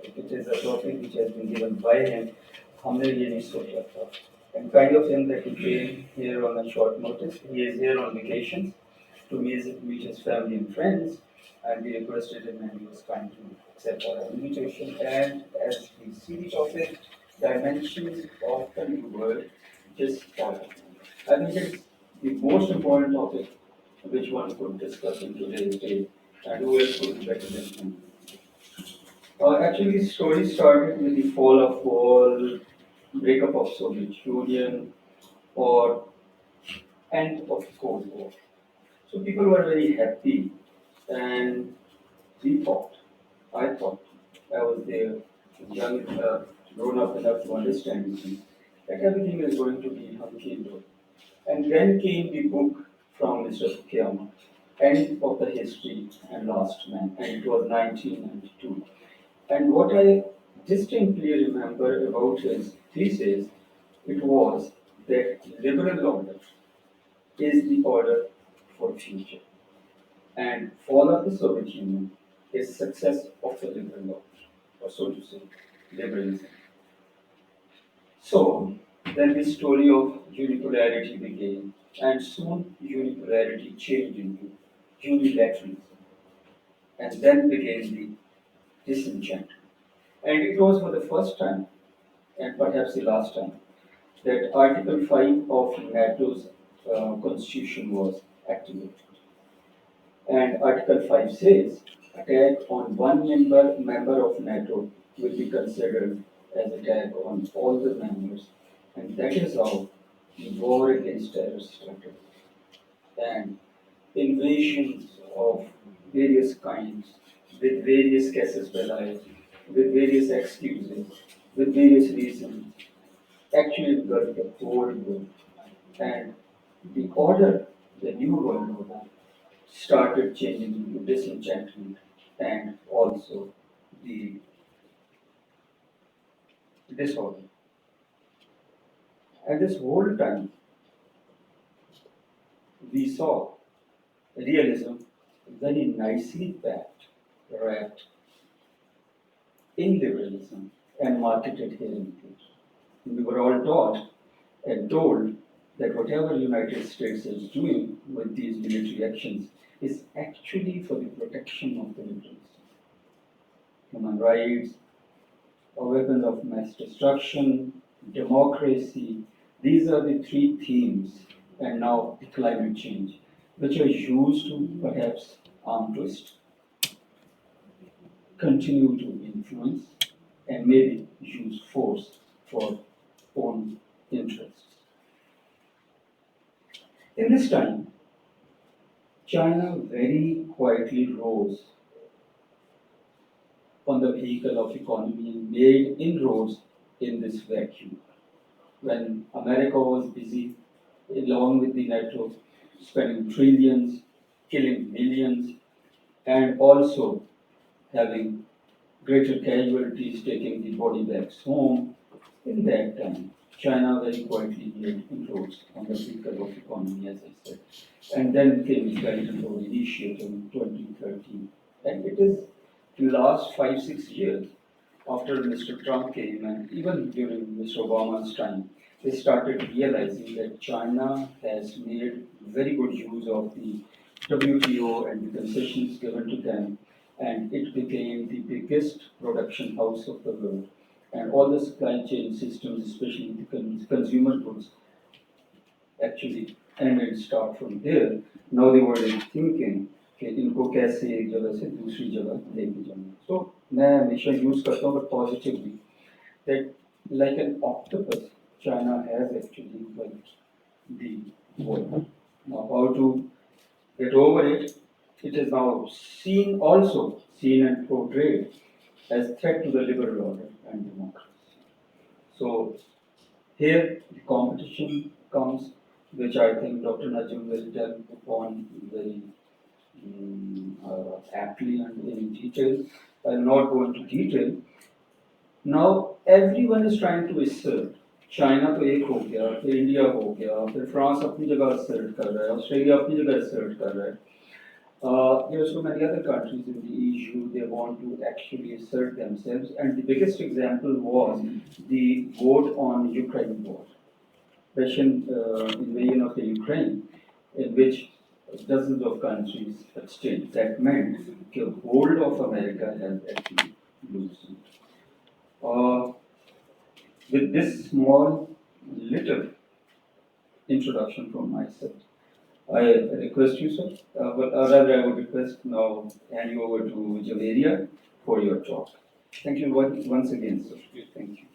topic. It is a topic which has been given by him. हमने ये नहीं सोचा था. And kind of him that he came here on a short notice. He is here on vacations to meet his family and friends, and we requested him, and he was kind to accept our invitation. And as we see the topic, dimensions of the new world, just I think it's the most important topic which one could discuss in today's day, and who else could be better than him? Actually, the story started with the fall of wall, breakup of Soviet Union, or end of the Cold War. So people were very happy, and we thought, I thought, I was there, young, grown up enough to understand that everything is going to be hunky dory. And then came the book from Mr. Fukuyama, End of the History and Last Man, and it was 1992. And what I distinctly remember about his thesis, it was that liberal order is the order for future, and fall of the Soviet Union is success of the liberal order, or so to say, liberalism. So then the story of unipolarity began, and soon unipolarity changed into unilateralism, and then began the disenchantment. And it was for the first time, and perhaps the last time, that Article 5 of NATO's constitution was activated. And Article 5 says attack on one member of NATO will be considered as attack on all the members. And that is how the war against terror started. And invasions of various kinds, with various casus belli, with various excuses, with various reasons, actually got the whole world. And the order, the new world order, started changing into disenchantment and also the disorder. And this whole time, we saw realism very nicely wrapped in liberalism and marketed here in India. We were all taught and told that whatever United States is doing with these military actions is actually for the protection of the liberalism. Human rights, weapons of mass destruction, democracy, these are the three themes, and now the climate change, which are used to perhaps arm twist, continue to influence, and maybe use force for own interests. In this time, China very quietly rose on the vehicle of economy and made inroads in this vacuum. When America was busy, along with the NATO, spending trillions, killing millions, and also having greater casualties, taking the body bags home, in that time, China very quietly made inroads on the vehicle of economy, as I said. And then came the Belt and Road Initiative in 2013. And it is the last 5-6 years after Mr. Trump came, and even during Mr. Obama's time, they started realizing that China has made very good use of the WTO and the concessions given to them, and it became the biggest production house of the world. And all the supply chain systems, especially the consumer goods, actually ended start from there. Now the world is thinking कि इनको कैसे एक जगह से दूसरी जगह लेके जाना. So मैं हमेशा use करता हूँ but positively that like an octopus, China has actually like the world. Now how to get over it? It is now seen and portrayed as threat to the liberal order and democracy. So here the competition comes, which I think Dr. Najam will tell upon very aptly and in detail. I'll not go into detail. Now everyone is trying to assert. China तो एक हो गया, फिर India हो गया, फिर France अपनी जगह असर्ट कर रहा है, ऑस्ट्रेलिया अपनी जगह असर्ट कर रहा है. There are so many other countries in the EU, they want to actually assert themselves, and the biggest example was the vote on Ukraine war, Russian invasion of the Ukraine, in which dozens of countries abstained. That meant the hold of America has actually loosened. Uh, with this small little introduction from myself, I request you, sir, but rather I would request now hand you over to Javeria for your talk. Thank you once again, sir. Thank you.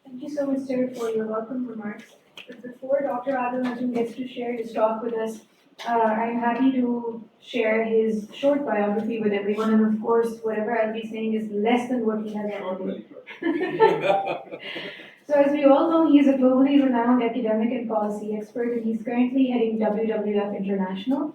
Thank you so much, sir, for your welcome remarks. But before Dr. Adil Najam gets to share his talk with us, I'm happy to share his short biography with everyone, and of course, whatever I'll be saying is less than what he has ever done. So, as we all know, he is a globally renowned academic and policy expert, and he's currently heading WWF International.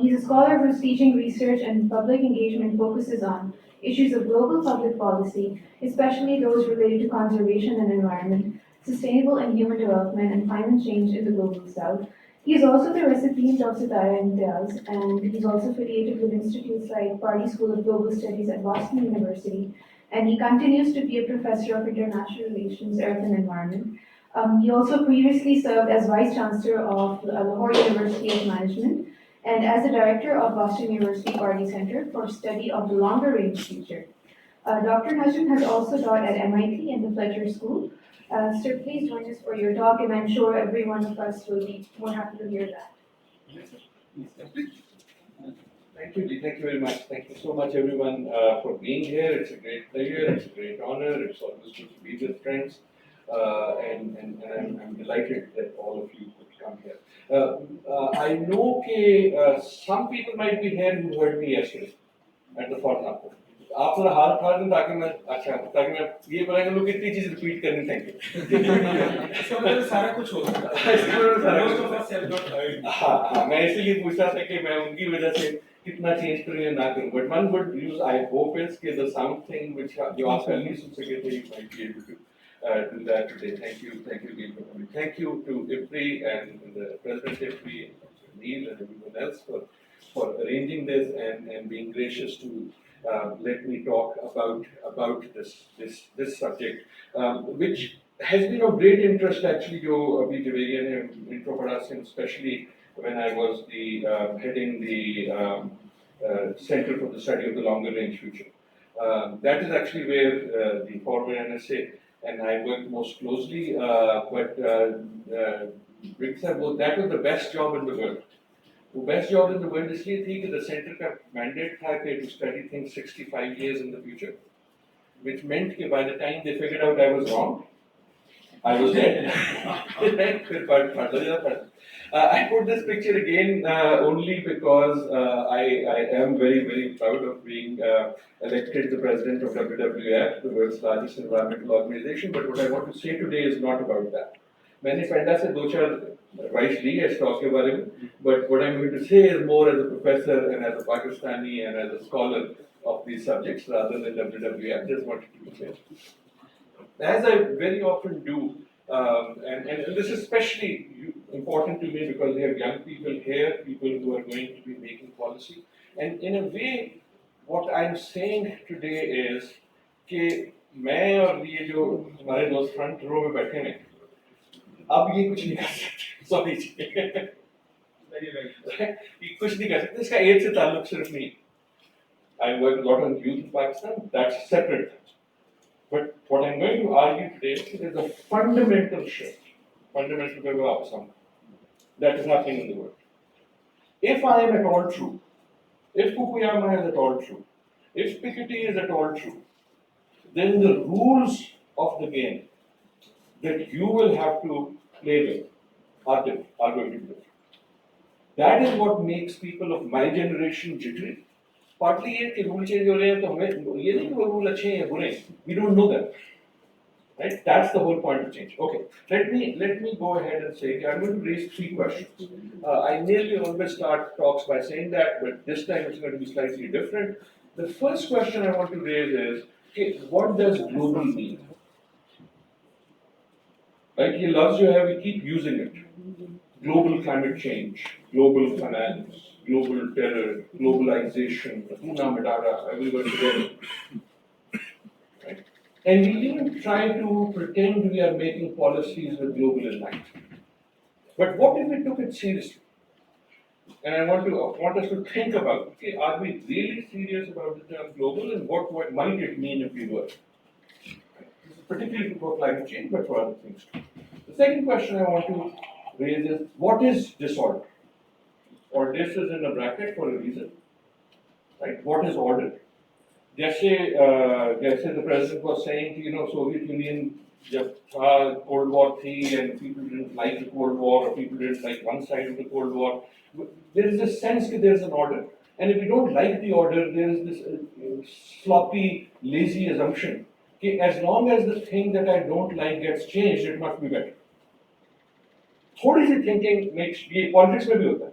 He's a scholar whose teaching, research, and public engagement focuses on issues of global public policy, especially those related to conservation and environment, sustainable and human development, and climate change in the global south. He is also the recipient of Satara Imtiaz, and he's also affiliated with institutes like Party School of Global Studies at Boston University, and he continues to be a professor of international relations, earth and environment. He also previously served as vice chancellor of Lahore University of Management and as the director of Boston University Party Center for Study of the Longer Range Future. Dr. Najam has also taught at MIT and the Fletcher School. Sir, please join us for your talk, and I'm sure every one of us will be more happy to hear that. Thank you, Dee. Thank you very much. Thank you so much, everyone, for being here. It's a great pleasure. It's a great honor. It's always good to be with friends. And I'm delighted that all of you could come here. I know that some people might be here who heard me yesterday at the Fortnite. आप थोड़ा हाथ उठा दें ताकि मैं ये पता करूँ कितनी चीज रिपीट करनी थैंक यू सारा कुछ हो हाँ मैं इसीलिए पूछ रहा था कि मैं उनकी वजह से कितना चेंज करूँ या ना करूँ but one good news I hope is कि द समथिंग व्हिच जो आप पहले नहीं सुन सके थे you might be able to do that today. Thank you, Adil, for coming. Thank you to IPRI and the President IPRI and Neil and everyone else for arranging this and being gracious to let me talk about this subject, which has been of great interest actually. जो अभी जवेरिया ने intro पढ़ा से, especially when I was heading the Center for the Study of the Longer Range Future. That is actually where the former NSA and I worked most closely. But that was the best job in the world. The best job in the world इसलिए थी कि the center का mandate था कि to study things 65 years in the future, which meant कि by the time they figured out I was wrong, I was dead. I put this picture again only because I am very proud of being elected the president of WWF, the world's largest environmental organization. But what I want to say today is not about that. मैंने पेंडा से दो चार advice ली है stock के बारे में, but what I'm going to say is more as a professor and as a Pakistani and as a scholar of these subjects rather than WWF. Just wanted to say. As I very often do, and this is especially important to me because we have young people here, people who are going to be making policy. And in a way, what I'm saying today is कि मैं और ये जो हमारे दोस्त front row में बैठे हैं, अब ये कुछ नहीं कर सकते, सॉरी जी, ये कुछ नहीं कर सकते, इसका एज से ताल्लुक सिर्फ नहीं. I work a lot on youth in Pakistan, that's separate. But what I'm going to argue today is a fundamental shift, that is happening in the world. If I am at all true, if Fukuyama is at all true, if Piketty is at all true, then the rules of the game that you will have to play with are going to be different. That is what makes people of my generation jittery. Partly ये कि rule change हो रहे हैं तो हमें ये नहीं कि वो rule अच्छे हैं या बुरे हैं. We don't know that. Right? That's the whole point of change. Okay, let me go ahead and say I'm going to raise three questions. I nearly always start talks by saying that, but this time it's going to be slightly different. The first question I want to raise is, okay, what does global mean? Right? ये लफ्ज़ जो है we keep using it. global climate change, global finance, global terror, globalization, Hakuna Matata, everywhere together. Right? And we even try to pretend we are making policies with global in mind. But what if we took it seriously? And I want us to think about, okay, are we really serious about the term global and what might it mean if we were? This is particularly for climate change, but for other things too. The second question I want to raise is, what is disorder? Or this is in a bracket for a reason, right? What is order? जैसे the president was saying, Soviet Union जब था Cold War थी and people didn't like the Cold War or people didn't like one side of the Cold War, there is this sense that there is an order, and if we don't like the order, there is this sloppy, lazy assumption that as long as the thing that I don't like gets changed, it must be better. थोड़ी सी thinking makes ये politics में भी होता है,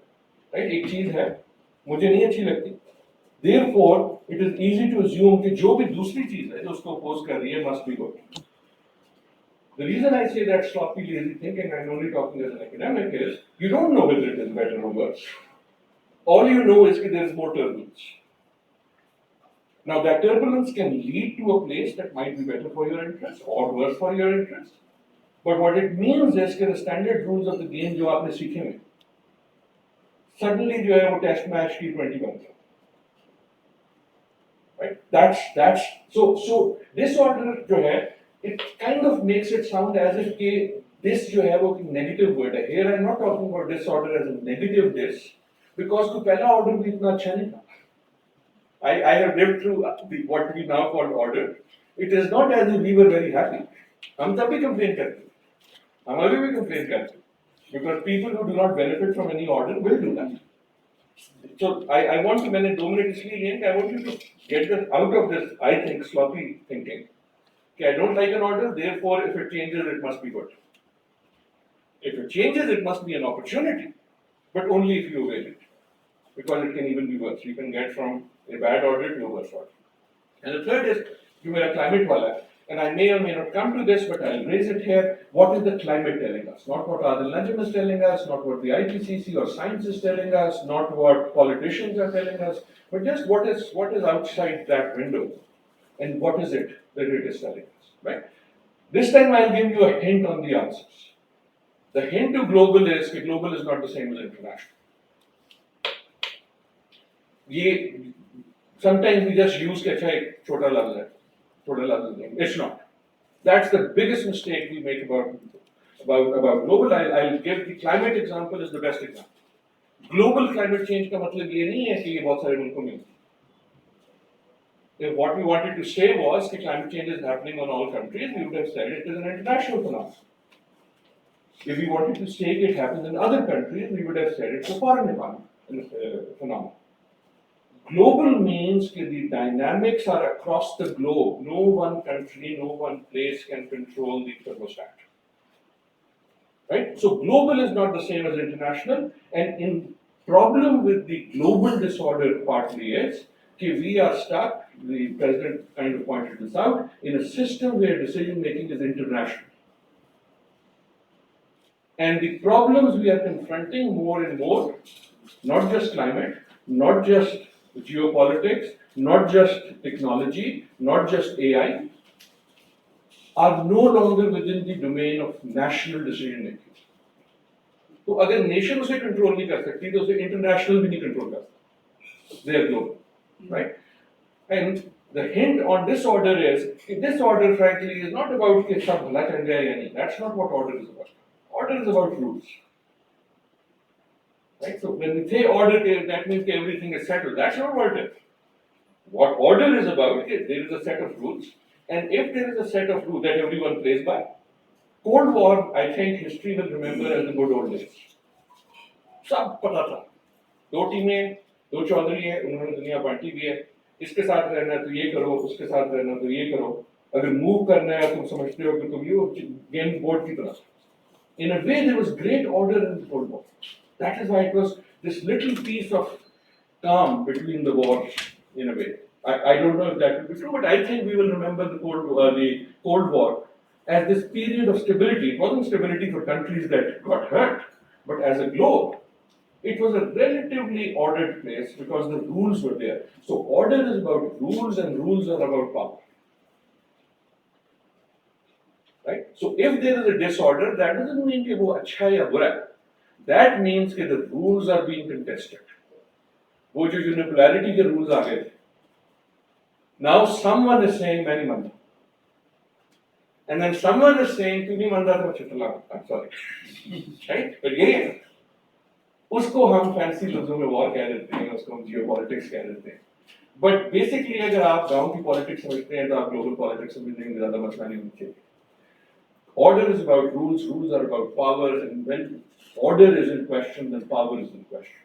right? एक चीज है मुझे नहीं अच्छी लगती, therefore it is easy to assume कि जो भी दूसरी चीज है जो उसको oppose कर रही है must be good. The reason I say that sloppy, lazy thinking, I'm only talking as an academic, is you don't know whether it is better or worse. All you know is that there is more turbulence. Now that turbulence can lead to a place that might be better for your interest or worse for your interest. But what it means is that the standard rules of the game जो आपने सीखे हैं, suddenly जो है वो test match T20 बन गया. Right? That's so disorder जो है, it kind of makes it sound as if कि this जो है वो negative word है. Here I'm not talking about disorder as a negative this, because तो पहला order भी इतना अच्छा नहीं था. I have lived through what we now call order. It is not as if we were very happy. हम तभी complain करते हैं. हम अभी भी complain करते हैं. Because people who do not benefit from any order will do that. So I want to, मैंने 2 मिनट इसलिए लिए कि I want you to get this out of this, I think, sloppy thinking. Okay, I don't like an order, therefore if it changes, it must be good. If it changes, it must be an opportunity, but only if you avail it. Because it can even be worse. You can get from a bad order to a worse order. And the third is, you were a climate wala, and I may or may not come to this, but I'll raise it here. What is the climate telling us? Not what Adil Najam is telling us, not what the IPCC or science is telling us, not what politicians are telling us, but just what is outside that window, and what is it that it is telling us, right? This time I'll give you a hint on the answers. The hint to global is that global is not the same as international. Sometimes we just use कि अच्छा एक छोटा लफ्ज़ है, छोटा लफ्ज़ है. It's not. That's the biggest mistake we make about global. I'll give the climate example as the best example. Global climate change का मतलब ये नहीं है कि ये बहुत सारे मुल्कों में. If what we wanted to say was that climate change is happening on all countries, we would have said it is an international phenomenon. If we wanted to say it happens in other countries, we would have said it's a foreign phenomenon. Global means that the dynamics are across the globe. No one country, no one place can control the thermostat. Right? So global is not the same as international, and in problem with the global disorder partly is that we are stuck, the president kind of pointed this out, in a system where decision making is international. And the problems we are confronting more and more, not just climate, not just geopolitics, not just technology, not just AI, are no longer within the domain of national decision making. तो अगर nation उसे control नहीं कर सकती तो उसे international भी नहीं कंट्रोल कर सकती. They are global, right? And the hint on disorder is disorder, frankly, is not about कि सब भला चल जाए या नहीं. That's not what order is about. Order is about rules. Right? So when we say order, that means everything is settled. That's not what it is. What order is about is there is a set of rules, and if there is a set of rules that everyone plays by, Cold War, I think history will remember as the good old days. सब पता था. 2 टीमें, 2 चौधरी हैं, उन्होंने दुनिया बांटी भी है. इसके साथ रहना है तो ये करो, उसके साथ रहना तो ये करो. अगर मूव करना है तुम समझते हो कि तुम ये गेम बोर्ड की तरह. In a way, there was great order in the Cold War. That is why it was this little piece of calm between the wars, in a way. I don't know if that will be true, but I think we will remember the Cold War as this period of stability. It wasn't stability for countries that got hurt, But as a globe, it was a relatively ordered place because the rules were there. So order is about rules and rules are about power. Right? So if there is a disorder, that doesn't mean कि वो अच्छा है या बुरा है. That means that the rules are being contested. वो जो unipolarity के rules आ गए थे. Now someone is saying मैं नहीं मानता. And then someone is saying तू नहीं मानता तो Chutla. I'm sorry. Right? But यही है. उसको हम फैंसी लफ्जों में वॉर कह देते हैं, उसको हम जियो पॉलिटिक्स कह देते हैं. बट बेसिकली अगर आप गांव की पॉलिटिक्स समझते हैं तो आप ग्लोबल पॉलिटिक्स समझने में ज्यादा मसला नहीं होना चाहिए. Order is about rules, rules are about power, and when order is in question, then power is in question.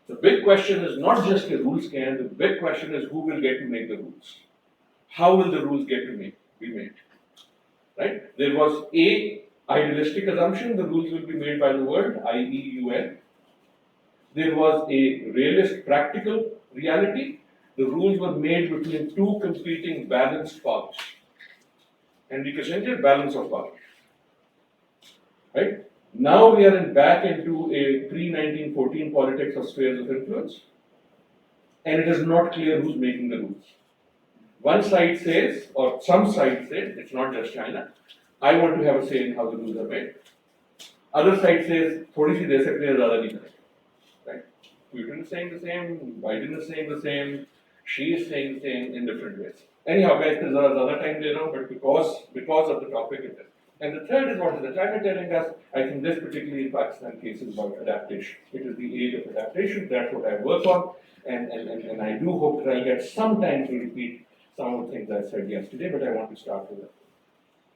The big question is not just the rules can, the big question is who will get to make the rules. How will the rules get to be made? Right? There was a idealistic assumption the rules will be made by the world, i.e. UN. There was a realist practical reality. The rules were made between two competing balanced powers. And we presented balance of power. Right? Now we are back into a pre-1914 politics of spheres of influence. And it is not clear who's making the rules. One side says, or some side says, it's not just China, I want to have a say in how the rules are made. Other side says, थोड़ी सी दे सकते हैं, ज़्यादा नहीं करेंगे. Right? Putin is saying the same, Biden is saying the same, she is saying the same in different ways. Anyhow, guys, there's other time there now, but because of the topic it is. And the third is what is the climate telling us? I think this particularly in Pakistan case is about adaptation. It is the age of adaptation, that's what I work on, and I do hope that I'll get some time to repeat some of the things I said yesterday, but I want to start with it.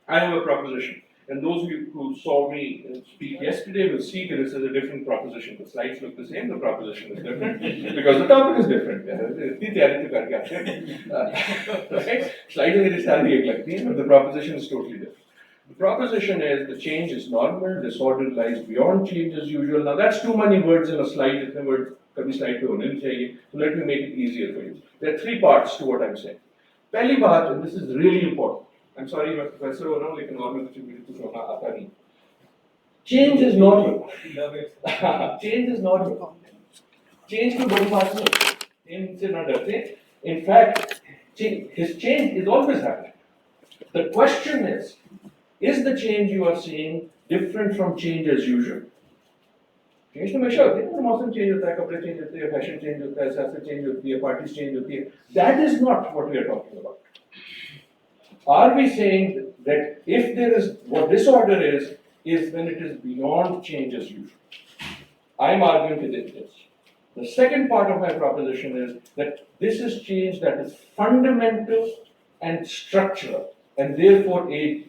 I have a proposition. And those of you who saw me speak yesterday will see that this is a different proposition. The slides look the same, the proposition is different, because the topic is different. Right? Slides मेरी सारी एक लगती हैं, but the proposition is totally different. The proposition is the change is normal, disorder lies beyond change as usual. Now that's too many words in a slide, itने words कभी slide पे होने नहीं चाहिए. So let me make it easier for you. There are three parts to what I'm saying. पहली बात, and this is really important. I'm sorry मैं professor हो रहा हूँ लेकिन और में कुछ होना आता नहीं. Change is normal. Change is normal. Change को बड़ी बात नहीं. Change से ना डरते. In fact, his change is always happening. The question is the change you are seeing different from change as usual? Change तो हमेशा होती है. मौसम change होता है, कपड़े change होते हैं, fashion change होता है, सियासत change होती है, parties change होती है. That is not what we are talking about. Are we saying that if there is, what disorder is when it is beyond change as usual? I'm arguing that it is. The second part of my proposition is that this is change that is fundamental and structural, and therefore it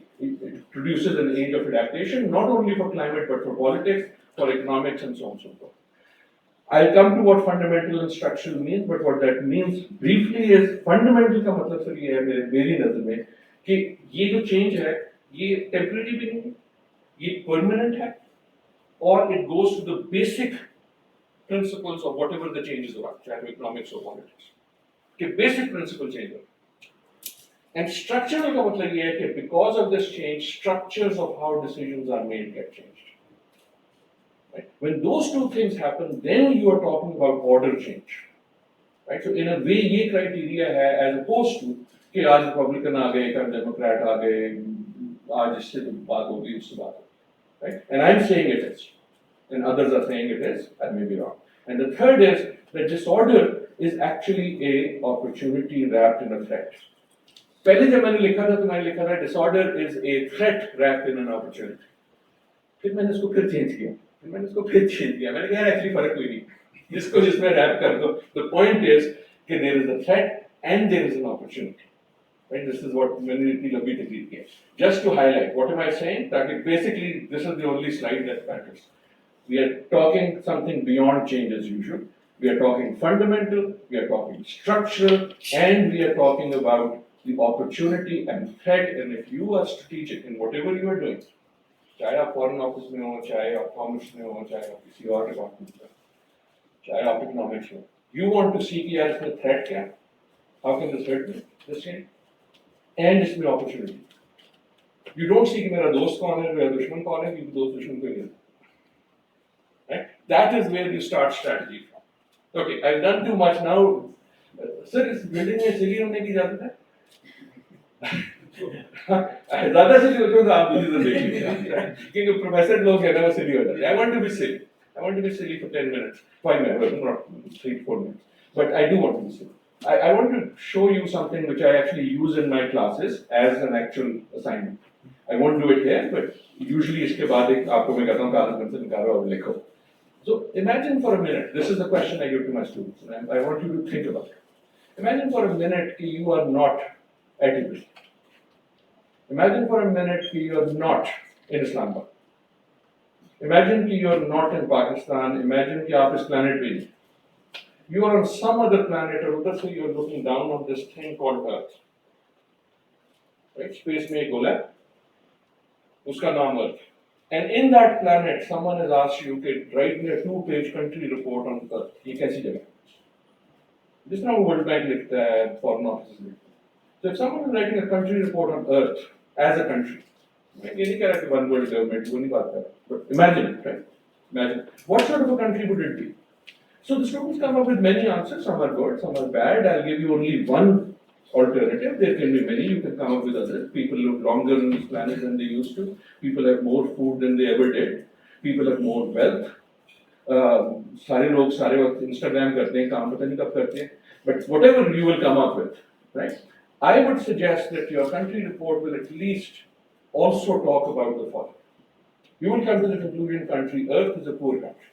produces an age of adaptation, not only for climate but for politics, for economics, and so on and so forth. I'll come to what fundamental and structural means, but what that means briefly is fundamental का मतलब sir ये है मेरी नजर में कि ये जो change है ये temporary भी नहीं है, ये permanent है, or it goes to the basic principles of whatever the change is about, चाहे economics or politics, कि basic principle change है. And structural का मतलब ये है कि because of this change, structures of how decisions are made get changed. Right? When those two things happen, then you are talking about order change. Right? So in a way, ये criteria है as opposed to कि आज Republican आ गए, कल Democrat आ गए, आज इससे तो बात होगी, उससे बात होगी. Right? And I'm saying it is, and others are saying it is. I may be wrong. And the third is that disorder is actually a opportunity wrapped in a threat. पहले जब मैंने लिखा था तो मैंने लिखा था disorder is a threat wrapped in an opportunity. फिर मैंने इसको फिर चेंज किया. मैंने इसको फिर छेद दिया. मैंने कहा एक्चुअली फर्क कोई नहीं. जिसको जिसमें रैप कर दो. The point is कि there is a threat and there is an opportunity. Right? This is what मैंने इतनी लंबी तकरीर की है. Just to highlight, what am I saying? ताकि basically this is the only slide that matters. We are talking something beyond change as usual. We are talking fundamental. We are talking structural, and we are talking about the opportunity and threat. And if you are strategic in whatever you are doing, चाहे आप foreign office में हो, चाहे आप commerce में हो, चाहे आप किसी और डिपार्टमेंट में, चाहे आप इकोनॉमिक्स में, यू वांट टू सी कि यार इसमें थ्रेट क्या है, how can this hurt me, this change, and इसमें अपॉर्चुनिटी. यू डोंट सी कि मेरा दोस्त कौन है, मेरा दुश्मन कौन है, क्योंकि दोस्त दुश्मन को नहीं. That is where you start strategy from. Okay, I've done too much now. Sir, इस building में silly होने की इजाजत है? ज़्यादा silly हो तो आप मुझे तो देख लीजिए, क्योंकि professor लोग हैं ना वो silly हो जाते हैं. I want to be silly. I want to be silly for 10 minutes, 5 minutes, not 3-4 minutes. But I do want to be silly. I want to show you something which I actually use in my classes as an actual assignment. I won't do it here, but usually इसके बाद एक आपको मैं कहता हूँ कागज pencil निकालो और लिखो. So imagine for a minute, this is the question I give to my students, and I want you to think about it. Imagine for a minute that you are not at IPRI. Imagine for a minute that you are not in Islamabad. Imagine that you are not in Pakistan. Imagine that you are on this planet being. You are on some other planet, or other, so you are looking down on this thing called Earth. Right? Space में एक गोला है, उसका नाम Earth. And in that planet, someone has asked you to write me a 2-page country report on Earth. ये कैसी जगह है? जिस तरह World Bank लिखता है, foreign offices लिखते हैं. So if someone is writing a country report on Earth as a country, मैं ये नहीं कह रहा कि one world government, वो नहीं बात कर रहा. But imagine it, right? Imagine. What sort of a country would it be? So the students come up with many answers. Some are good, some are bad. I'll give you only one alternative. There can be many. You can come up with others. People live longer on this planet than they used to. People have more food than they ever did. People have more wealth. सारे लोग सारे वक्त Instagram करते हैं, काम पता नहीं कब करते हैं. But whatever you will come up with, right? I would suggest that your country report will at least also talk about the following. You will come to the conclusion: country Earth is a poor country.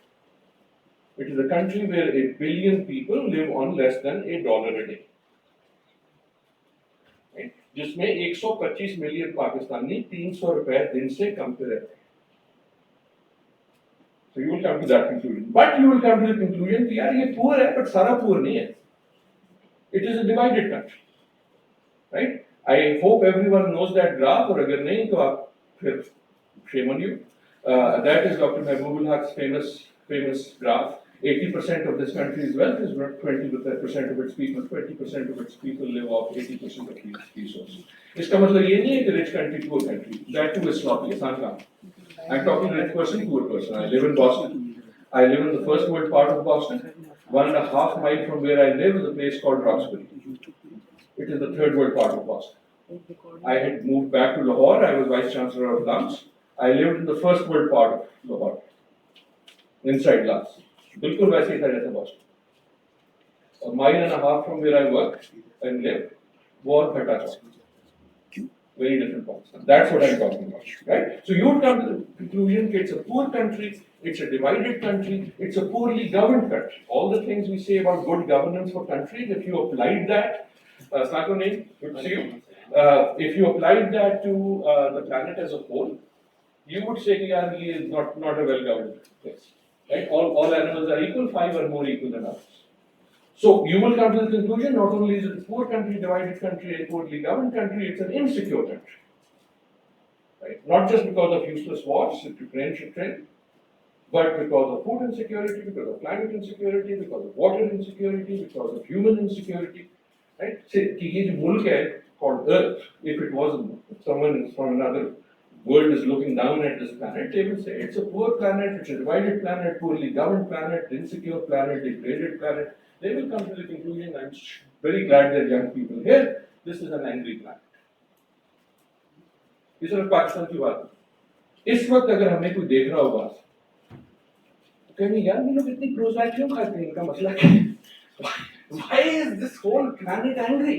It is a country where 1 billion people live on less than $1 a day. Right? जिसमें 125 million Pakistani 300 रुपए दिन से कम पे रहते हैं. So you will come to that conclusion. But you will come to the conclusion कि यार ये poor है, but सारा poor नहीं है. It is a divided country. Right? I hope everyone knows that graph, और अगर नहीं तो आप फिर shame on you. That is Dr. Mehboob Haq's famous graph. 80% of this country's wealth is worth 20% of its people. 20% of its people live off 80% of these resources. इसका मतलब ये नहीं है कि rich country, poor country. That too is sloppy. आसान काम. I'm talking rich person, poor person. I live in Boston. I live in the first world part of Boston. 1.5 miles from where I live is a place called Roxbury. It is the third world part of Boston. I had moved back to Lahore. I was vice chancellor of Lums. I lived in the first world part of Lahore, inside Lums. बिल्कुल वैसे ही था जैसे Boston. A mile and a half from where I work and live, वो और घटा था. Very different Pakistan. That's what I'm talking about, right? So you would come to the conclusion that it's a poor country, it's a divided country, it's a poorly governed country. All the things we say about good governance for countries, if you applied that, Sakone, good to see you. If you applied that to the planet as a whole, you would say that he is not a well-governed place. Right? All animals are equal, 5 are more equal than others. So you will come to the conclusion, not only is it a poor country, divided country, a poorly governed country, it's an insecure country. Right? Not just because of useless wars, if Ukraine should trade, but because of food insecurity, because of climate insecurity, because of water insecurity, because of human insecurity. Right? Say, कि ये जो मुल्क है called Earth, if it was someone from another world is looking down at this planet, they will say it's a poor planet, it's a divided planet, poorly governed planet, insecure planet, degraded planet. They will come to the conclusion, I'm very glad there are young people here, this is an angry planet. इस वक्त पाकिस्तान की बात है. इस वक्त अगर हमें कोई देख रहा होगा तो कहेंगे यार ये लोग इतनी प्रोज़ाइड क्यों खाते हैं, इनका मसला क्या है? Why is this whole planet angry?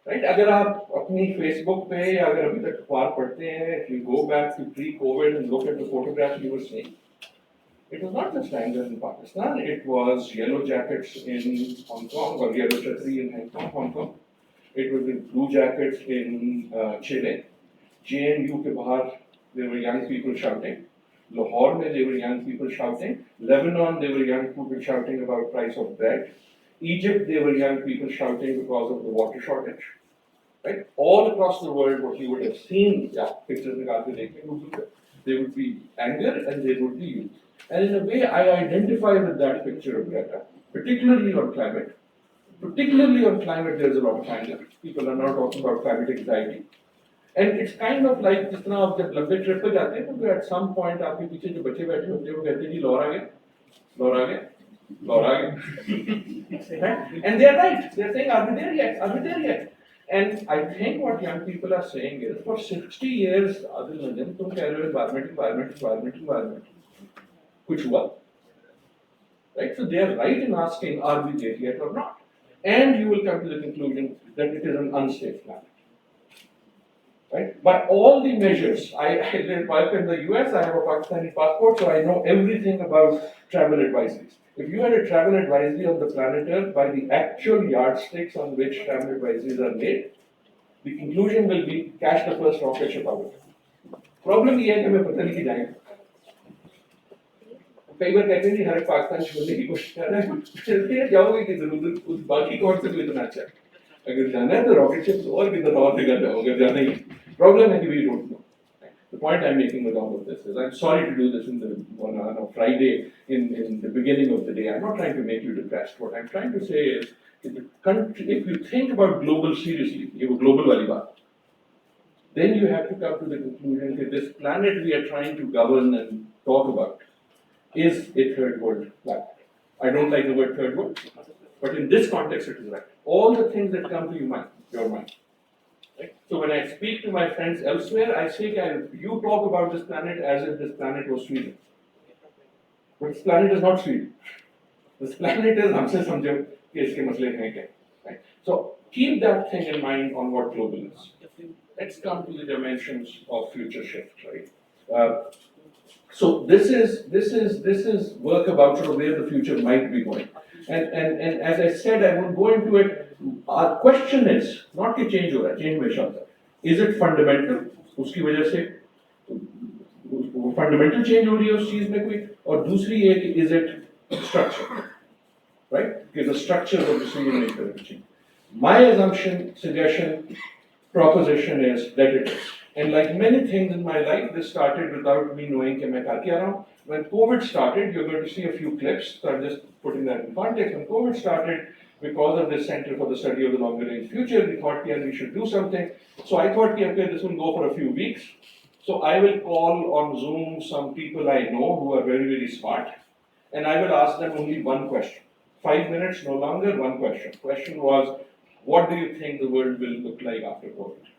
Right? अगर आप अपनी Facebook पे या अगर अभी तक अखबार पढ़ते हैं, if you go back to pre-COVID and look at the photographs you were seeing, it was not just anger in Pakistan, it was yellow jackets in Hong Kong or yellow chhatri in Hong Kong. It was in blue jackets in Chile. JNU के बाहर there were young people shouting. Lahore में there were young people shouting. Lebanon there were young people shouting about price of bread. Egypt there were young people shouting because of the water shortage. Right? All across the world, what you would have seen, pictures there would be anger and there would be youth. And in a way, I identify with that picture of Greta, particularly on climate. Particularly on climate, there's a lot of anger. People are now talking about climate anxiety. And it's kind of like जिस तरह आप जब लंबे trip पे जाते हैं तो at some point आपके पीछे जो बच्चे बैठे होते हैं वो कहते हैं जी लौर आ गया, लौर आ गया, लौर आ गया. And they are right. They are saying, are we there yet? Are we there yet? And I think what young people are saying is, for 60 years, Adil Najam, तुम कह रहे हो environment. कुछ हुआ? Right? So they are right in asking, are we there yet or not? And you will come to the conclusion that it is an unsafe planet. Right? By all the measures, I live in the US, I have a Pakistani passport, so I know everything about travel advisories. If you had a travel advisory on the planet Earth by the actual yardsticks on which travel advisories are made, the conclusion will be catch the first rocket ship out. Problem ये है कि हमें पता नहीं कि जाएंगे. कई बार कहते हैं कि हर एक पाकिस्तान छोड़ने की कोशिश कर रहा है, चलते हैं जाओगे किधर उधर बाकी कौन से कोई इतना अच्छा है. अगर जाना है तो रॉकेट शिप और किधर और जगह जाओ अगर जाना ही. Problem है कि we don't know. The point I'm making with all of this is, I'm sorry to do this on a Friday in the beginning of the day. I'm not trying to make you depressed. What I'm trying to say is, if you think about global seriously, you have global wali baat, then you have to come to the conclusion that this planet we are trying to govern and talk about is a third world planet. I don't like the word third world, but in this context it is right. All the things that come to your mind. Right? So when I speak to my friends elsewhere, I say, you talk about this planet as if this planet was Sweden. But this planet is not Sweden. This planet is हमसे समझो कि इसके मसले हैं क्या. Right? So keep that thing in mind on what global is. Let's come to the dimensions of future shift. Right? So this is work about sort of where the future might be going. And as I said, I won't go into it. Our question is not कि change हो रहा है, change हमेशा होता है. Is it fundamental? उसकी वजह से fundamental change हो रही है उस चीज में कोई, और दूसरी है कि is it structure, right? Because the structure of decision maker is changing. My assumption, suggestion, proposition is that it is. And like many things in my life, this started without me knowing कि मैं क्या कर रहा हूँ. When COVID started, you're going to see a few clips. So I'm just putting that in context. When COVID started, because of the Center for the Study of the Longer Range Future, we thought we should do something. So I thought, okay, this will go for a few weeks. So I will call on Zoom some people I know who are very, very smart, and I will ask them only one question. 5 minutes, no longer, one question. Question was, what do you think the world will look like after COVID?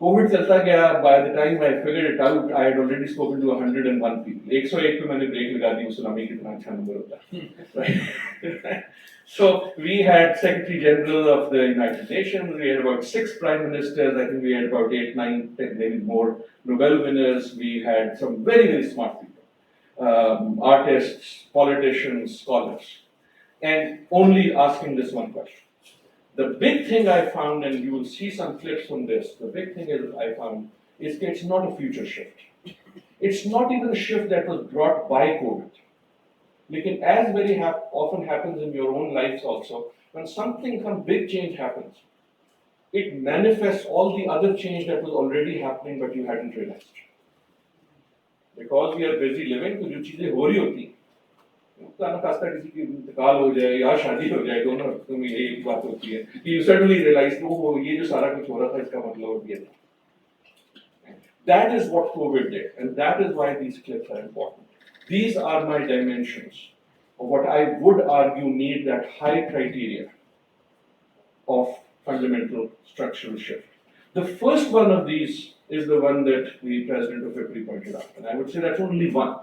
COVID चलता गया. By the time I figured it out, I had already spoken to 101 people. 101 पे मैंने break लगा दी, उस समय कितना अच्छा number होता है. Right? So we had Secretary General of the United Nations. We had about 6 Prime Ministers. I think we had about 8, 9, 10, maybe more Nobel winners. We had some very, very smart people, artists, politicians, scholars, and only asking this one question. The big thing I found, and you will see some clips from this, the big thing I found is that it's not a future shift. It's not even a shift that was brought by COVID. Lekin as very often happens in your own lives also, when some big change happens, it manifests all the other change that was already happening but you hadn't realized. Because we are busy living, तो जो चीजें हो रही होती हैं, किसी की इंतकाल हो जाए या शादी हो जाए, दोनों में एक बात होती है कि you suddenly realize वो ये जो सारा कुछ हो रहा था इसका मतलब ये था. That is what COVID did, and that is why these clips are important. These are my dimensions of what I would argue need that high criteria of fundamental structural shift. The first one of these is the one that the president of IPRI pointed out, and I would say that's only one.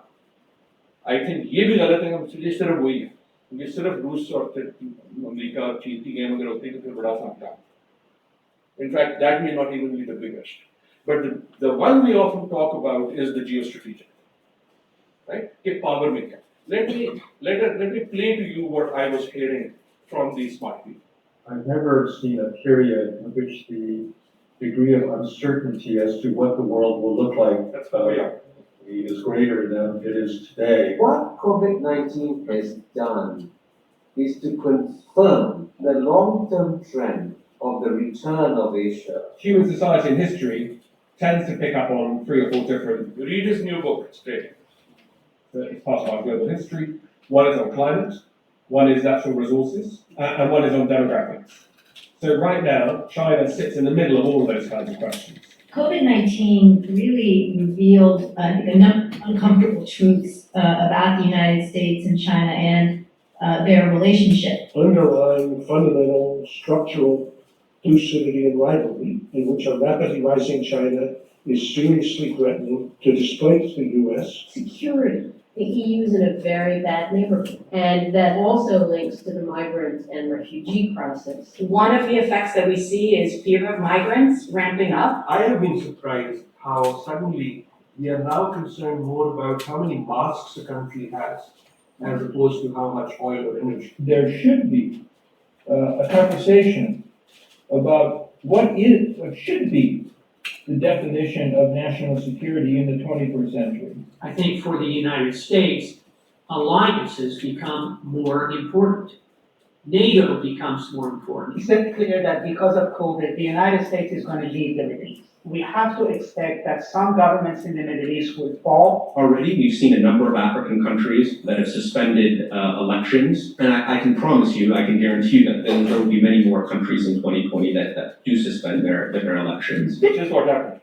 I think ये भी गलत है कि ये सिर्फ वही है. ये सिर्फ रूस और अमेरिका और चीन की गेम अगर होती तो फिर बड़ा सामना. In fact, that may not even be the biggest. But the one we often talk about is the geostrategic. Right? के power में क्या? Let me play to you what I was hearing from these smart people. I've never seen a period in which the degree of uncertainty as to what the world will look like is greater than it is today. What COVID-19 has done is to confirm the long-term trend of the return of Asia. Human society in history tends to pick up on 3 or 4 different. Read his new book, straight. It's part of our global history. One is on climate, one is natural resources, and one is on demographics. So right now, China sits in the middle of all of those kinds of questions. COVID-19 really revealed, uncomfortable truths about the United States and China and their relationship. Underlying fundamental structural lucidity and rivalry in which a rapidly rising China is seriously threatening to displace the US. Security. The EU is in a very bad neighborhood, and that also links to the migrant and refugee crisis. One of the effects that we see is fear of migrants ramping up. I have been surprised how suddenly we are now concerned more about how many masks a country has as opposed to how much oil or energy. There should be a conversation about what should be the definition of national security in the 21st century. I think for the United States, alliances become more important. NATO becomes more important. It's very clear that because of COVID, the United States is going to leave the Middle East. We have to expect that some governments in the Middle East will fall. Already, we've seen a number of African countries that have suspended elections, and I can promise you, I can guarantee you that there will be many more countries in 2020 that do suspend their elections. Which is what happened.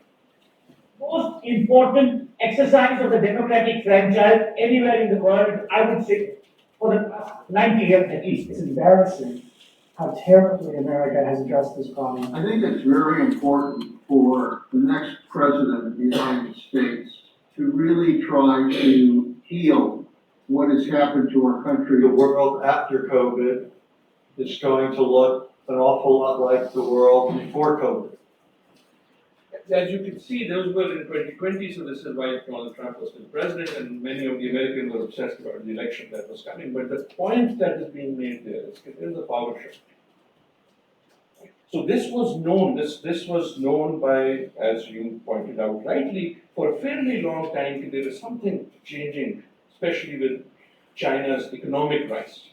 Most important exercise of the democratic franchise anywhere in the world, I would say, for the past 90 years at least. It's embarrassing how terribly America has addressed this problem. I think it's very important for the next president of the United States to really try to heal what has happened to our country. The world after COVID is going to look an awful lot like the world before COVID. As you can see, those were in 2020, so this is why Donald Trump was still president, and many of the Americans were obsessed about the election that was coming. But the point that is being made there is a power shift. So this was known, this was known by, as you pointed out rightly, for a fairly long time. There is something changing, especially with China's economic rise.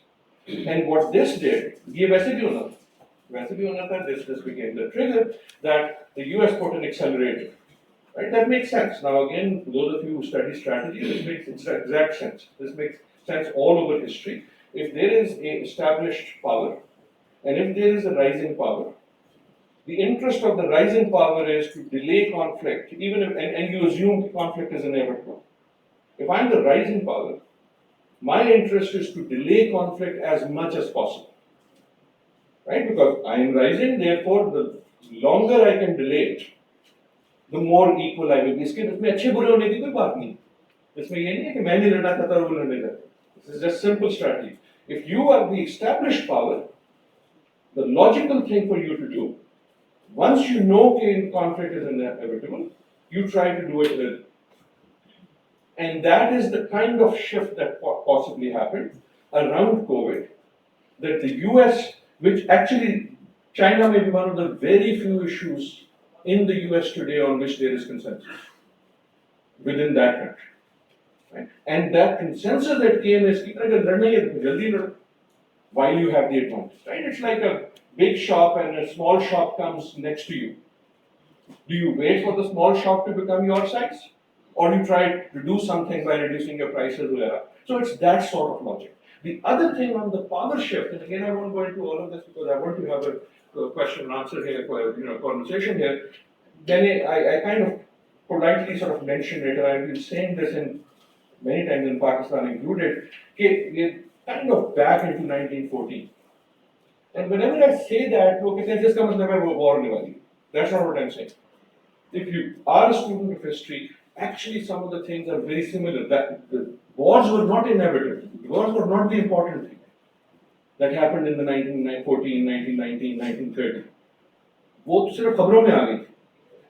And what this did, this became the trigger that the US put an accelerator. Right? That makes sense. Now again, those of you who study strategy, this makes exact sense. This makes sense all over history. If there is an established power, and if there is a rising power, the interest of the rising power is to delay conflict, even if, and you assume conflict is inevitable. If I'm the rising power, my interest is to delay conflict as much as possible. Right? Because I am rising, therefore the longer I can delay it, the more equal I will be. इसमें अच्छे बुरे होने की कोई बात नहीं. इसमें ये नहीं है कि मैं नहीं लड़ना चाहता और वो लड़ने जाता. This is just simple strategy. If you are the established power, the logical thing for you to do, once you know that conflict is inevitable, you try to do it early. And that is the kind of shift that possibly happened around COVID, that the US, which actually China may be one of the very few issues in the US today on which there is consensus within that country. Right? And that consensus that came is while you have the advantage. Right? It's like a big shop and a small shop comes next to you. Do you wait for the small shop to become your size? Or you try to do something by reducing your prices, whatever. So it's that sort of logic. The other thing on the power shift, and again I won't go into all of this because I want to have a question and answer here, conversation here. Then I kind of politely sort of mentioned it, and I've been saying this in many times in Pakistan included, we're kind of back into 1914. And whenever I say that, just come war. That's not what I'm saying. If you are a student of history, actually some of the things are very similar. That the wars were not inevitable. Wars were not the important thing that happened in the 1914, 1919, 1930. Both sort of khabaron mein aa gayi.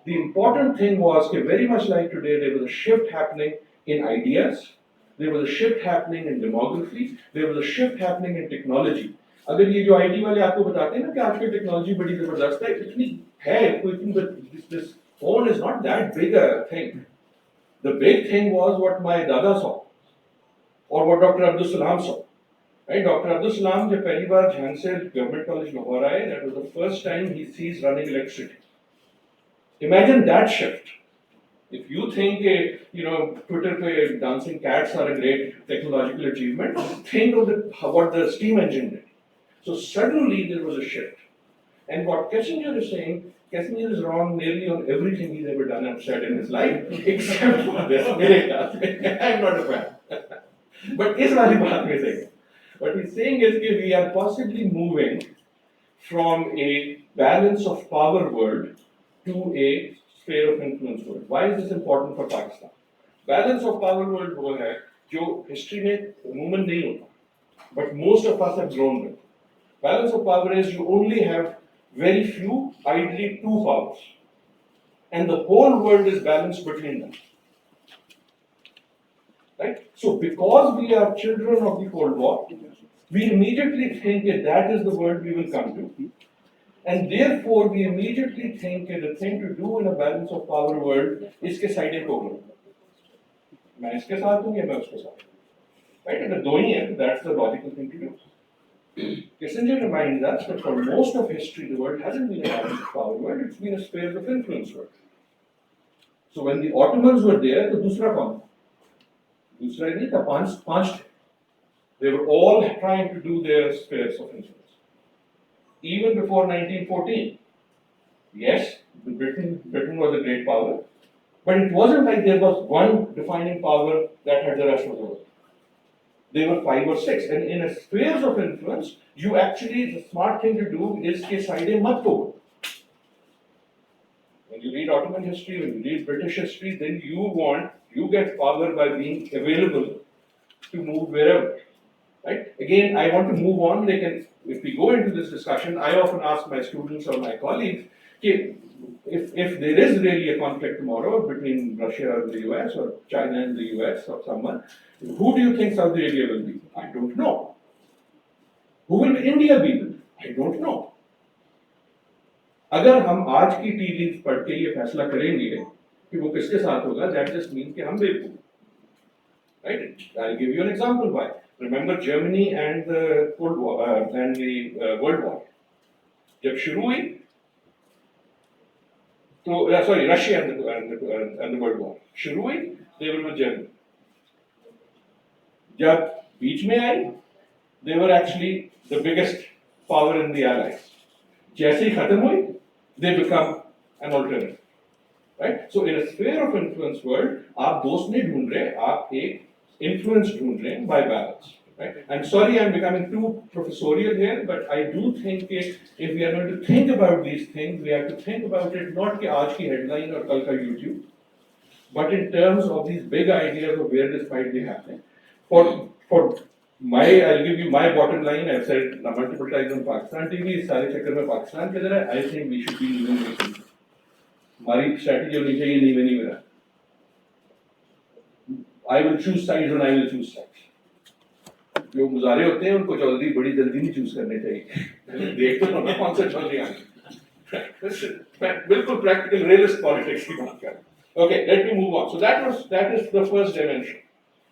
The important thing was that very much like today, there was a shift happening in ideas, there was a shift happening in demography, there was a shift happening in technology. अगर ये जो IT वाले आपको बताते हैं ना कि आजकल टेक्नोलॉजी बड़ी जबरदस्त है, इतनी है कोई thing, this phone is not that big a thing. The big thing was what my dada saw, or what Dr. Abdul Salam saw. Right? Dr. Abdul Salam, जब पहली बार झांग से Government College Lahore आए, that was the first time he sees running electricity. Imagine that shift. If you think, Twitter pe dancing cats are a great technological achievement, think of what the steam engine did. So suddenly there was a shift. And what Kissinger is saying, Kissinger is wrong nearly on everything he's ever done and said in his life, except for this. I'm not a fan. But इस वाली बात में से what he's saying is that we are possibly moving from a balance of power world to a sphere of influence world. Why is this important for Pakistan? Balance of power world वो है जो history में अमूमन नहीं होता, but most of us have grown with. Balance of power is you only have very few, ideally two powers, and the whole world is balanced between them. Right? So because we are children of the Cold War, we immediately think that that is the world we will come to. And therefore, we immediately think that the thing to do in a balance of power world is के साइडें को लो. मैं इसके साथ हूँ या मैं उसके साथ हूँ. Right? And the दो ही है. That's the logical thing to do. Kissinger reminds us that for most of history, the world hasn't been a balance of power world. It's been a sphere of influence world. So when the Ottomans were there, तो दूसरा कौन? दूसरा नहीं था. पांच थे. They were all trying to do their spheres of influence. Even before 1914, yes, Britain was a great power, but it wasn't like there was one defining power that had the rest of the world. There were 5 or 6, and in a spheres of influence, you actually, the smart thing to do is ke saide mat ho. When you read Ottoman history, when you read British history, then you get power by being available to move wherever. Right? Again, I want to move on. If we go into this discussion, I often ask my students or my colleagues, okay, if there is really a conflict tomorrow between Russia and the US or China and the US or someone, who do you think Saudi Arabia will be? I don't know. Who will India be with? I don't know. अगर हम आज की tea leaves पढ़ के ये फैसला करेंगे कि वो किसके साथ होगा, that just means कि हम बेवकूफ. Right? I'll give you an example why. Remember Germany and the Cold War and the World War. जब शुरू हुई, तो sorry, Russia and the World War. शुरू हुई, they were with Germany. जब बीच में आई, they were actually the biggest power in the Allies. जैसे ही खत्म हुई, they become an alternative. Right? So in a sphere of influence world, आप दोस्त नहीं ढूंढ रहे, आप एक influence ढूंढ रहे हैं by balance. Right? I'm sorry I'm becoming too professorial here, but I do think if we are going to think about these things, we have to think about it not कि आज की headline और कल का YouTube, but in terms of these big ideas of where this might be happening. I'll give you my bottom line. I've said multiple times on Pakistan TV, इस सारे चक्कर में पाकिस्तान किधर है? I think we should be moving with it. हमारी strategy होनी चाहिए नहीं बनी मेरा. I will choose sides and I will choose sides. जो मुजारे होते हैं उनको बड़ी जल्दी नहीं चूज करने चाहिए. देख तो ना कौन सा चल रहा है. बिल्कुल practical realist politics की बात कर. Okay, let me move on. So that is the first dimension.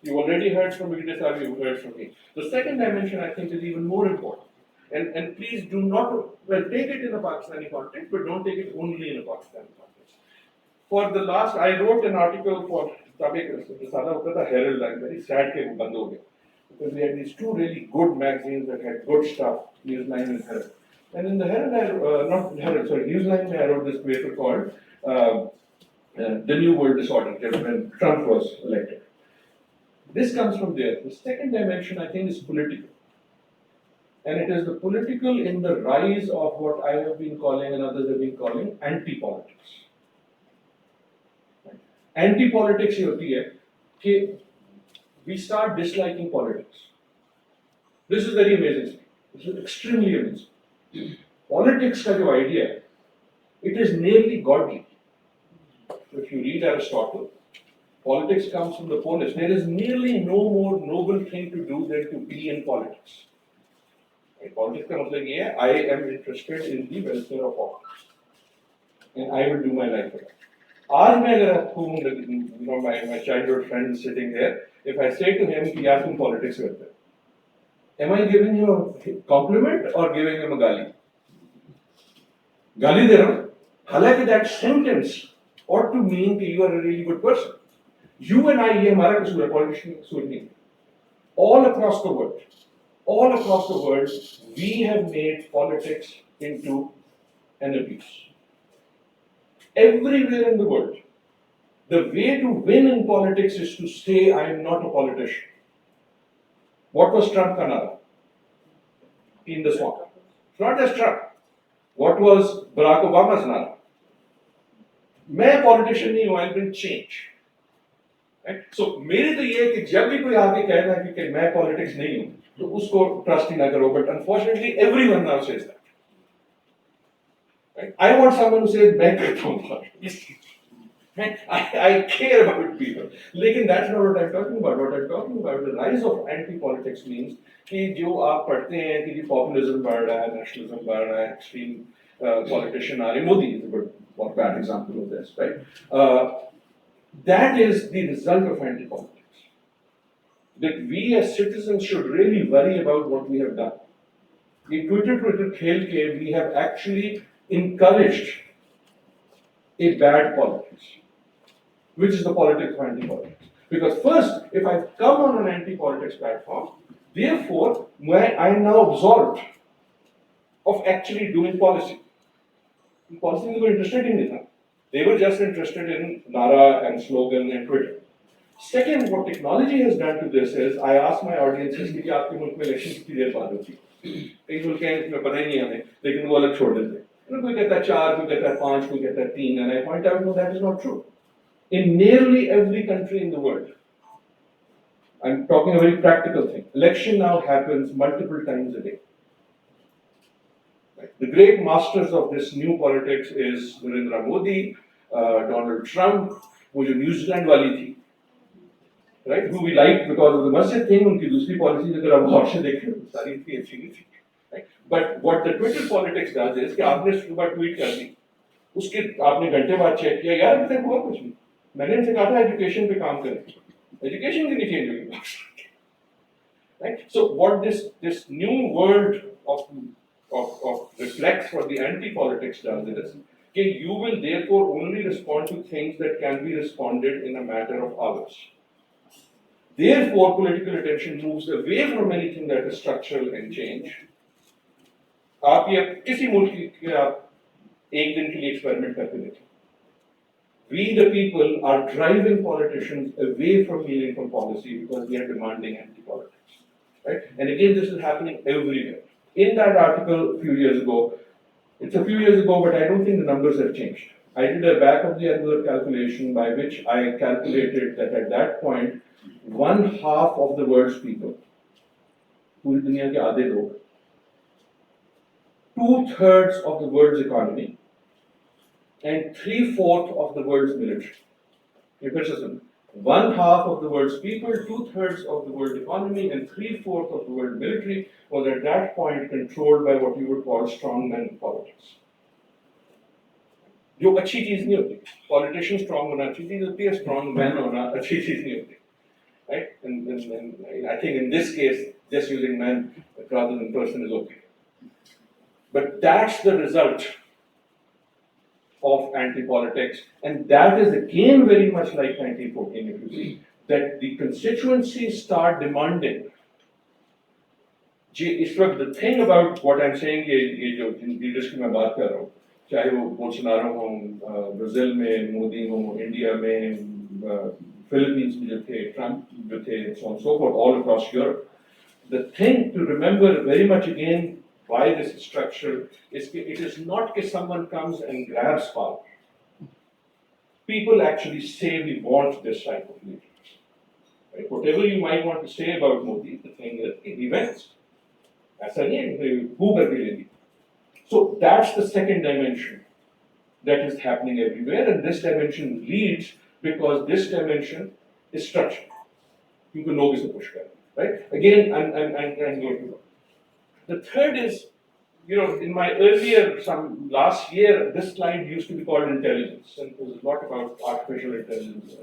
You already heard from Vigdesar, you heard from me. The second dimension I think is even more important. And please do not, take it in a Pakistani context, but don't take it only in a Pakistani context. For the last, I wrote an article for Herald. I'm very sad that it band ho gaya. Because we had these two really good magazines that had good stuff, Newsline and Herald. And in the Herald, Newsline, I wrote this paper called The New World Disorder, when Trump was elected. This comes from there. The second dimension, I think, is political. And it is the political in the rise of what I have been calling and others have been calling anti-politics. Anti-politics ये होती है कि we start disliking politics. This is very amazing. This is extremely amazing. Politics का जो idea है, it is nearly godly. If you read Aristotle, politics comes from the polis. There is nearly no more noble thing to do than to be in politics. Politics का मतलब ये है, I am interested in the welfare of all, and I will do my life for that. आज मैं अगर आपको, my childhood friend is sitting here, if I say to him कि यार तुम politics करते हो, am I giving him a compliment or giving him a गाली? गाली दे रहा हूँ. हालांकि that sentence ought to mean that you are a really good person. You and I, ये हमारा कसूर है, politician कसूर नहीं. All across the world, we have made politics into and abuse. Everywhere in the world, the way to win in politics is to say, I am not a politician. What was Trump Canada? In the swamp. It's not just Trump. What was Barack Obama's Nara? मैं politician नहीं हूं, I will change. सो मेरी तो ये है कि जब भी कोई आके कहना है कि मैं पॉलिटिक्स नहीं हूं, तो उसको ट्रस्ट ही ना करो, but unfortunately everyone now says that. I want someone who says मैं करता हूं politics, I care about people, लेकिन that's not what I'm talking about. What I'm talking about, the rise of anti-politics means कि जो आप पढ़ते हैं कि पॉपुलिज्म बढ़ रहा है, नेशनलिज्म बढ़ रहा है, extreme politician are Modi is a good or bad example of this, right? That is the result of anti-politics. That we as citizens should really worry about what we have done. In Twitter khel ke, we have actually encouraged a bad politics, which is the politics of anti-politics. Because first, if I've come on an anti-politics platform, therefore, I am now absolved of actually doing policy. Policy they were interested in it. They were just interested in Nara and slogan and Twitter. Second, what technology has done to this is, I ask my audiences कि आपके मुल्क में election कितनी देर बाद होती है? कई मुल्क हैं इसमें पता ही नहीं हमें, लेकिन वो अलग छोड़ देते हैं। कोई कहता है 4, कोई कहता है 5, कोई कहता है 3, and I point out no, that is not true. In nearly every country in the world, I'm talking a very practical thing. Election now happens multiple times a day. The great masters of this new politics is Narendra Modi, Donald Trump, वो जो New Zealand वाली थी, right? Who we liked because of the masjid thing. उनकी दूसरी policies अगर आप गौर से देखें तो सारी इतनी अच्छी नहीं थी, right? But what the Twitter politics does is कि आपने सुबह ट्वीट कर दी, उसके आपने घंटे बाद चेक किया, यार अभी तक हुआ कुछ नहीं, मैंने इनसे कहा था एजुकेशन पे काम करें, एजुकेशन की नहीं चेंज होगी, right? So what this new world of reflex for the anti-politics does is that you will therefore only respond to things that can be responded in a matter of hours. Therefore, political attention moves away from anything that is structural and change. आप ये किसी मुल्क के आप एक दिन के लिए एक्सपेरिमेंट करके देखें. We the people are driving politicians away from healing from policy because we are demanding anti-politics, right? And again, this is happening everywhere. In that article a few years ago, it's a few years ago, but I don't think the numbers have changed. I did a back of the envelope calculation by which I calculated that at that point, 1/2 of the world's people, पूरी दुनिया के आधे लोग, 2/3 of the world's economy, and 3/4 of the world's military. ये फिर से सुनो, 1/2 of the world's people, 2/3 of the world economy, and 3/4 of the world military was at that point controlled by what you would call strongman politics. जो अच्छी चीज नहीं होती, politician strong होना अच्छी चीज होती है, strong man होना अच्छी चीज नहीं होती, right? And I think in this case, just using man rather than person is okay. But that's the result of anti-politics, and that is again very much like 1914, if you see, that the constituencies start demanding. इस वक्त the thing about what I'm saying, ये जो leaders की मैं बात कर रहा हूँ, चाहे वो बोल्सोनारो हो, ब्राजील में मोदी हो, इंडिया में Philippines में जो थे, ट्रम्प जो थे, so on and so forth, all across Europe. The thing to remember very much again why this is structural is that it is not that someone comes and grabs power. People actually say we want this type of leader. Right? Whatever you might want to say about Modi, the thing is he wins. ऐसा नहीं है who करके ले ली. So that's the second dimension that is happening everywhere, and this dimension leads because this dimension is structural. You can know this push, right? Again, I'm going to go. The third is, in my earlier, some last year, this slide used to be called intelligence, and it was a lot about artificial intelligence.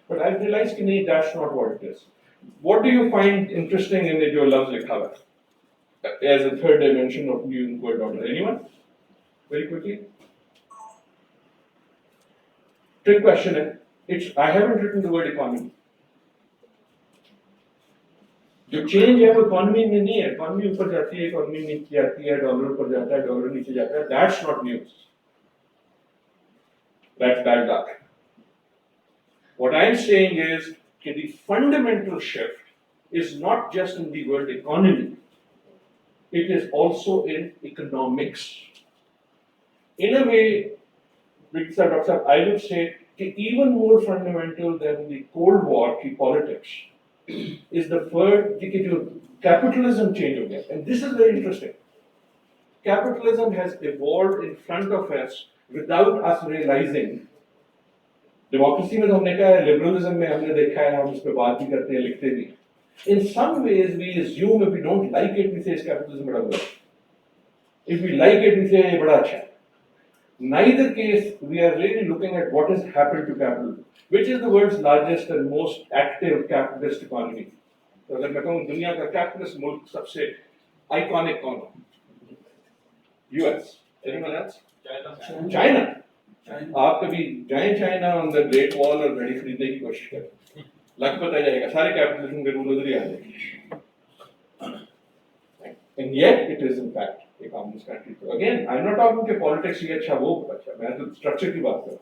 But I realized that that's not what it is. What do you find interesting in your loves likhawa as a third dimension of new word order? Anyone? Very quickly. Trick question. I haven't written the word economy. जो change है वो economy में नहीं है, economy ऊपर जाती है, economy नीचे जाती है, डॉलर ऊपर जाता है, डॉलर नीचे जाता है, that's not news, that's bad luck. What I am saying is that the fundamental shift is not just in the world economy, it is also in economics. In a way, Dr. Saab, I would say that even more fundamental than the Cold War की politics is the third, कि जो capitalism change हो गया, and this is very interesting. Capitalism has evolved in front of us without us realizing. Democracy में तो हमने कहा है, liberalism में हमने देखा है, हम इस पे बात भी करते हैं, लिखते भी. In some ways, we assume if we don't like it, we say it's capitalism बड़ा बुरा. If we like it, we say ये बड़ा अच्छा है. Neither case, we are really looking at what has happened to capital, which is the world's largest and most active capitalist economy. तो अगर मैं कहूँ दुनिया का capitalist मुल्क सबसे iconic कौन है? US. Anyone else? China. आप कभी जाएं China on the great wall और घड़ी खरीदने की कोशिश करें, लग पता जाएगा सारे कैपिटलिज्म के रूल उधर ही आ जाएंगे. And yet it is in fact a communist country. So again, I'm not talking about politics ये अच्छा वो अच्छा, मैं तो structure की बात कर रहा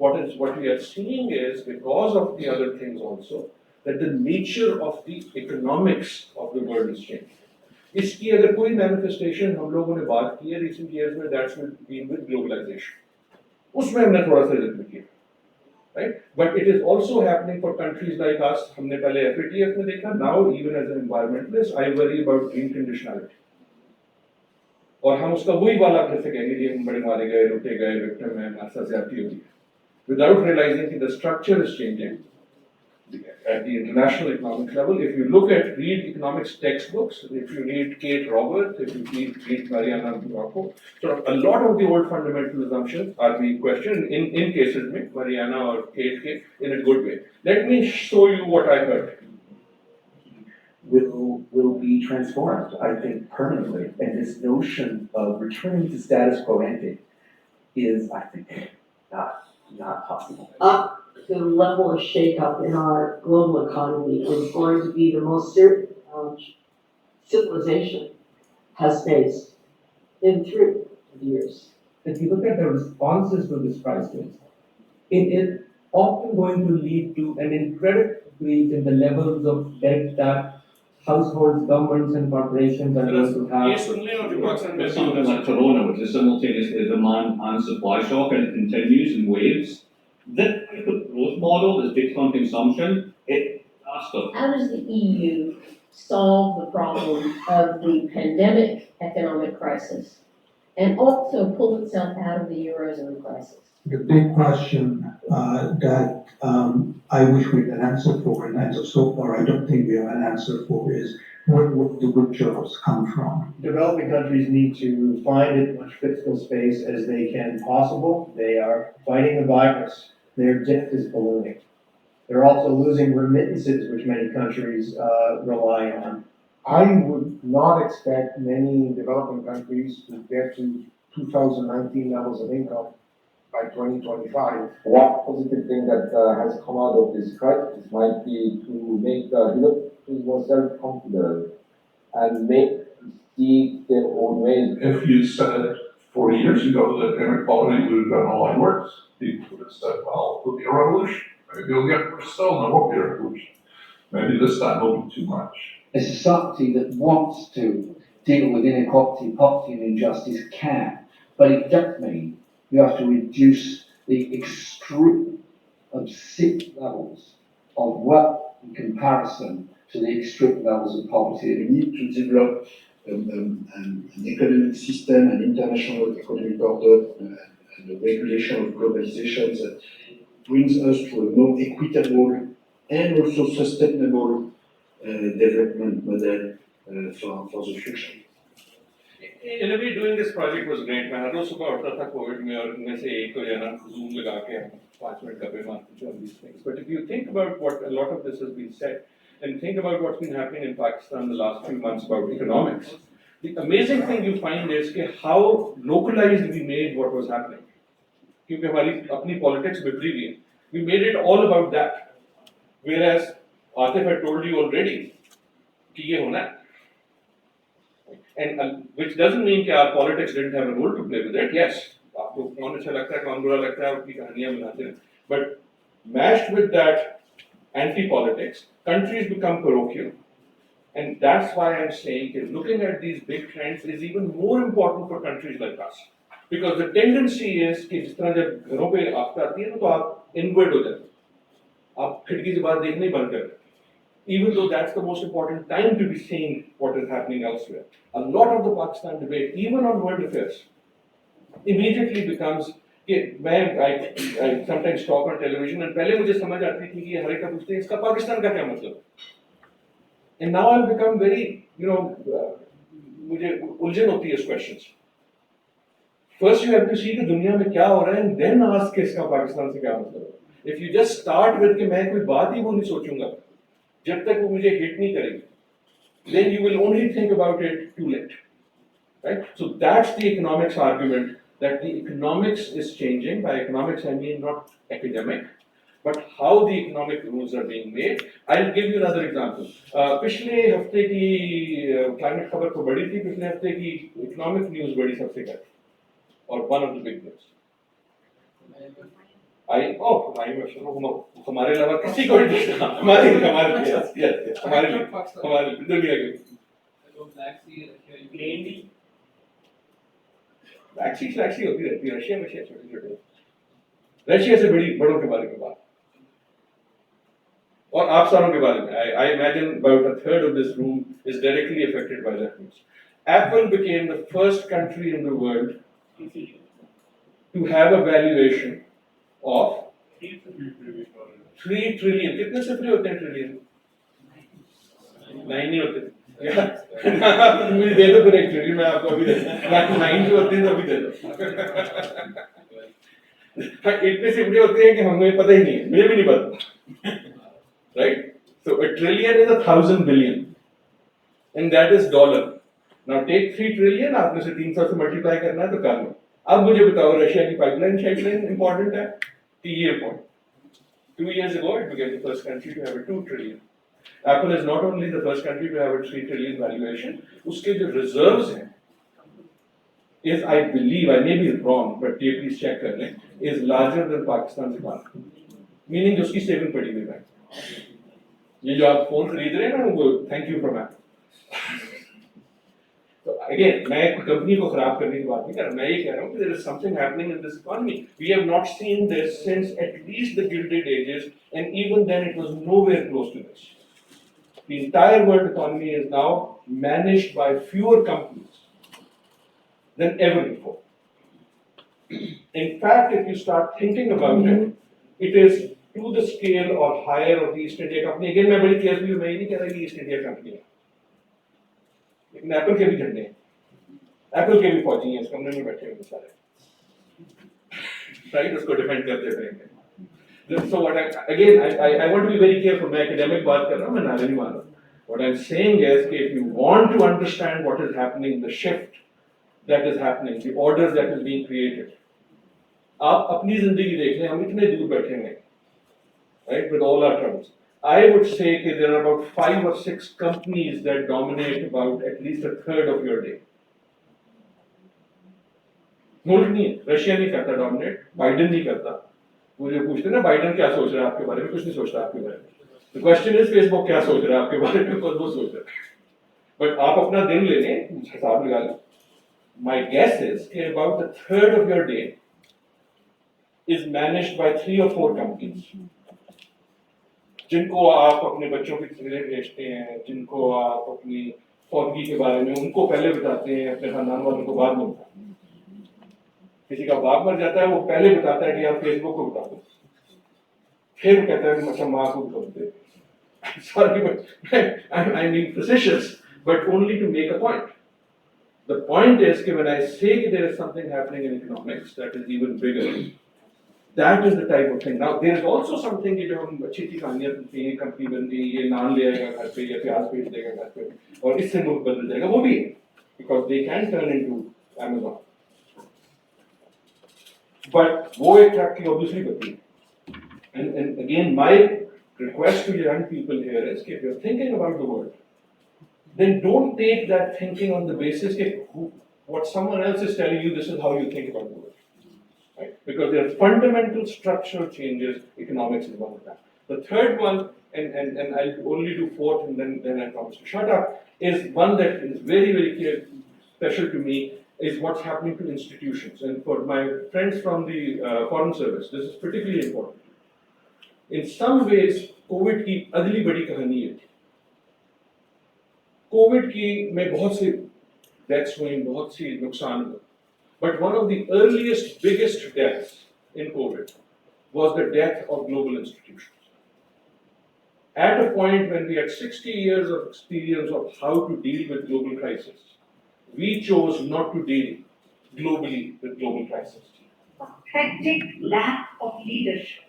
हूँ. What we are seeing is because of the other things also that the nature of the economics of the world is changing. इसकी अगर कोई manifestation हम लोगों ने बात की है recent years में, that's been with globalization. उसमें हमने थोड़ा सा जिक्र किया, right? But it is also happening for countries like us. हमने पहले FATF में देखा, now even as an environmentalist, I worry about green conditionality. और हम उसका वही वाला अपने से कहेंगे कि हम बड़े मारे गए, लुटे गए, विक्टिम हैं, हमारे साथ ज्यादती हुई, without realizing that the structure is changing at the international economic level. If you look at, read economics textbooks, if you read Kate Roberts, if you read Mariana Morocco, so a lot of the old fundamental assumptions are being questioned in cases में Mariana or Kate के in a good way. Let me show you what I heard. Will be transformed, I think, permanently. And this notion of returning to status quo ante is, I think, not possible. The level of shakeup in our global economy is going to be the most serious civilization has faced in 3 years. If you look at the responses to this crisis, it is often going to lead to an incredible increase in the levels of debt that households, governments, and corporations are going to have. ये सुन लें और दिमाग से With something like Corona, which is simultaneous demand and supply shock and it continues in waves, this type of growth model is based on consumption. How does the EU solve the problem of the pandemic economic crisis and also pull itself out of the Eurozone crisis? The big question that I wish we had an answer for, and so far I don't think we have an answer for, is where would the good jobs come from? Developing countries need to find as much fiscal space as they can possible. They are fighting the virus. Their debt is ballooning. They're also losing remittances, which many countries rely on. I would not expect many developing countries to get to 2019 levels of income by 2025. One positive thing that has come out of this crisis might be to make developers more self-confident and make see their own ways. If you said 40 years ago that inequality would have gotten a lot worse, people would have said, well, it'll be a revolution. Maybe it'll get worse still, and there won't be a revolution. Maybe this time will be too much. A society that wants to deal with inequality, poverty, and injustice can, but it does mean you have to reduce the extreme sick levels of wealth in comparison to the extreme levels of poverty. We need to develop an economic system, an international economic order, and the regulation of globalization that brings us to a more equitable and also sustainable development model for the future. In a way, doing this project was great. मैं हर रोज सुबह उठता था Covid में और इनमें से एक को जो है ना Zoom लगा के हम 5 मिनट गप्पे मारते थे on these things. But if you think about what a lot of this has been said, and think about what's been happening in Pakistan the last few months about economics, the amazing thing you find is कि how localized we made what was happening. क्योंकि हमारी अपनी politics बिखरी हुई है. We made it all about that. Whereas Atif had told you already कि ये होना है. And which doesn't mean कि our politics didn't have a role to play with it. Yes, आपको कौन अच्छा लगता है कौन बुरा लगता है आपकी कहानियां बनाते हैं. But matched with that anti-politics, countries become parochial. And that's why I'm saying that looking at these big trends is even more important for countries like us. Because the tendency is कि जिस तरह जब घरों पे आफत आती है ना तो आप inward हो जाते हो. आप खिड़की से बाहर देखना ही बंद कर देते हो. Even though that's the most important time to be seeing what is happening elsewhere. A lot of the Pakistan debate, even on world affairs, immediately becomes कि I sometimes talk on television and पहले मुझे समझ आती थी कि ये हर एक का पूछते हैं इसका पाकिस्तान का क्या मतलब. And now I've become very, मुझे उलझन होती है इस questions. First you have to see कि दुनिया में क्या हो रहा है and then ask कि इसका पाकिस्तान से क्या मतलब है. If you just start with कि मैं कोई बात ही वो नहीं सोचूंगा जब तक वो मुझे hit नहीं करेगी, then you will only think about it too late. Right? So that's the economics argument, that the economics is changing. By economics I mean not academic, but how the economic rules are being made. I'll give you another example. पिछले हफ्ते की climate खबर तो बड़ी थी, पिछले हफ्ते की economic news बड़ी सबसे क्या थी? और one of the big news. हमारे अलावा किसी को नहीं हमारे दुनिया के फ्लैक्सी होती रहती है. रशिया में छोटे रशिया से बड़ों के बारे में बात और आप सारों के बारे में. I imagine about a third of this room is directly affected by that news. Apple became the first country in the world to have a valuation of 3 trillion. कितने सिफरे होते हैं ट्रिलियन? 9 ही होते हैं. मुझे दे दो फिर 1 ट्रिलियन मैं आपको अभी दे दूं. 9 जो होते हैं तो अभी दे दो. इतने सिफरे होते हैं कि हमें पता ही नहीं है, मुझे भी नहीं पता. Right? So a trillion is 1,000 billion, and that is dollar. Now take 3 trillion, आपने से 300 से मल्टीप्लाई करना है तो कर लो. अब मुझे बताओ रशिया की पाइपलाइन इंपॉर्टेंट है कि ये important. 2 years ago, it became the first country to have a 2 trillion. Apple is not only the first country to have a 3 trillion valuation. उसके जो reserves हैं, is I believe, I may be wrong, but ये please check कर लें, is larger than Pakistan's economy. Meaning जो उसकी saving पड़ी हुई है. ये जो आप फोन खरीद रहे हैं ना वो thank you from Apple. So again, मैं कंपनी को खराब करने की बात नहीं कर रहा. मैं ये कह रहा हूँ कि there is something happening in this economy. We have not seen this since at least the Gilded Ages, and even then it was nowhere close to this. The entire world economy is now managed by fewer companies than ever before. In fact, if you start thinking about it, it is to the scale or higher of the East India Company. Again, मैं बड़ी carefully मैं ये नहीं कह रहा कि East India Company है. लेकिन एप्पल के भी झंडे हैं. एप्पल के भी फौजी हैं इस कमरे में बैठे हुए सारे. Right? उसको डिफेंड करते रहेंगे. So what I want to be very careful. मैं academic बात कर रहा हूँ, मैं नारे नहीं मार रहा. What I'm saying is that if you want to understand what is happening, the shift that is happening, the orders that is being created, आप अपनी जिंदगी देख लें. हम इतने दूर बैठे हैं, right? With all our troubles. I would say that there are about 5 or 6 companies that dominate about at least a third of your day. मुल्क नहीं है, रशिया नहीं करता dominate, बाइडेन नहीं करता. मुझे पूछते ना बाइडेन क्या सोच रहा है आपके बारे में, कुछ नहीं सोच रहा आपके बारे में. The question is Facebook क्या सोच रहा है आपके बारे में, कुछ वो सोच रहा है. But आप अपना दिन ले लें, हिसाब लगा लें. My guess is that about a third of your day is managed by 3 or 4 companies. जिनको आप अपने बच्चों की तस्वीरें भेजते हैं, जिनको आप अपनी फौजी के बारे में उनको पहले बताते हैं, अपने खानदान वालों को बाद में बताते हैं. किसी का बाप मर जाता है वो पहले बताता है कि आप फेसबुक को बता दो, फिर कहता है अच्छा माँ को बता दो. Sorry, but I mean facetious, but only to make a point. The point is that when I say that there is something happening in economics that is even bigger, that is the type of thing. Now there is also something कि जो हम अच्छी अच्छी कहानियाँ सुनते हैं, company बन गई, ये नान ले आएगा घर पे या प्याज बेच देगा घर पे और इससे मुल्क बदल जाएगा, वो भी है, because they can turn into Amazon. But वो एक ट्रैक की और दूसरी बत्ती है. And again my request to young people here is if you're thinking about the world, then don't take that thinking on the basis that what someone else is telling you, this is how you think about the world. Right? Because there are fundamental structural changes, economics is one of them. The third one, and I'll only do fourth and then I promise to shut up, is one that is very, very clear, special to me, is what's happening to institutions. And for my friends from the foreign service, this is particularly important. In some ways, COVID की अगली बड़ी कहानी है. COVID की में बहुत से deaths हुई, बहुत सी नुकसान हुआ. But one of the earliest, biggest deaths in COVID was the death of global institutions. At a point when we had 60 years of experience of how to deal with global crisis, we chose not to deal globally with global crisis. Pathetic lack of leadership,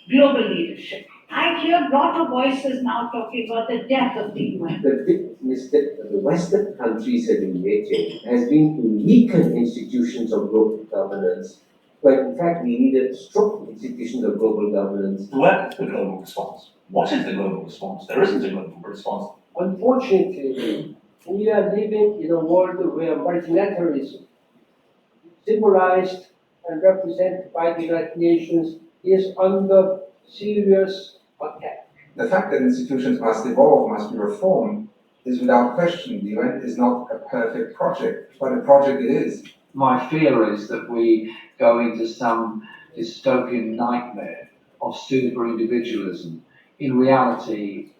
global leadership. I hear a lot of voices now talking about the death of the UN. The big mistake that the Western countries have been making has been to weaken institutions of global governance, but in fact we needed strong institutions of global governance. What is the global response? What is the global response? There isn't a global response. Unfortunately, we are living in a world where multilateralism, symbolized and represented by the United Nations, is under serious attack. The fact that institutions must evolve, must be reformed, is without question. The UN is not a perfect project, but a project it is. My fear is that we go into some dystopian nightmare of super individualism. In reality,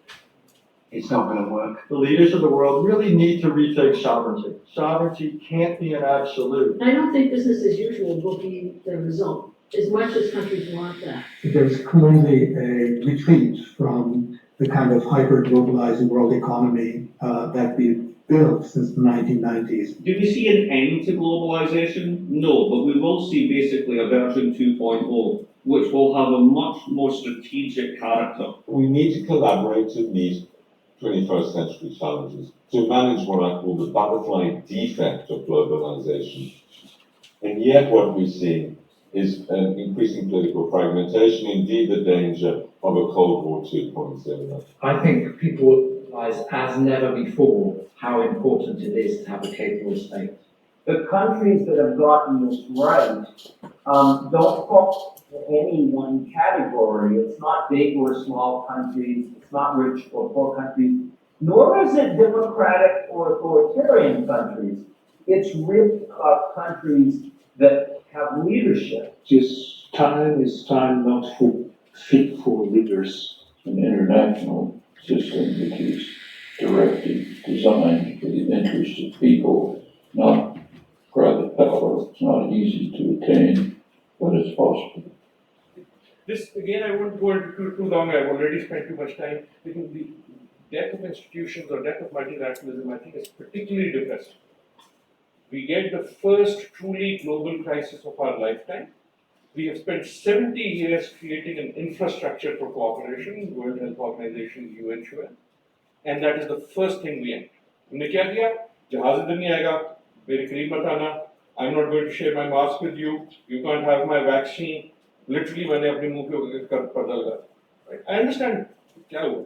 it's not going to work. The leaders of the world really need to retake sovereignty. Sovereignty can't be an absolute. I don't think business as usual will be the result, as much as countries want that. There's clearly a retreat from the kind of hyper-globalizing world economy that we've built since the 1990s. Do we see an end to globalization? No, but we will see basically a version 2.0, which will have a much more strategic character. We need to collaborate to meet 21st century challenges, to manage what I call the butterfly defect of globalization. And yet what we're seeing is an increasing political fragmentation, indeed the danger of a Cold War 2.0. I think people realize as never before how important it is to have a capable state. The countries that have gotten this right don't fall into any one category. It's not big or small countries, it's not rich or poor countries, nor is it democratic or authoritarian countries. It's really about countries that have leadership. This time is time not for fit for leaders. An international system which is directed, designed for the interest of people, not private power. It's not easy to attain, but it's possible. This, again, I won't go into too long, I've already spent too much time. Because the death of institutions or death of multilateralism, I think, is particularly depressing. We get the first truly global crisis of our lifetime. We have spent 70 years creating an infrastructure for cooperation, World Health Organization, UN, and that is the first thing we end. हमने क्या किया? जहाज इधर नहीं आएगा, मेरे करीब मत आना, I'm not going to share my mask with you, you can't have my vaccine. Literally मैंने अपने मुंह पे पर्दा लगा. I understand क्या हुआ,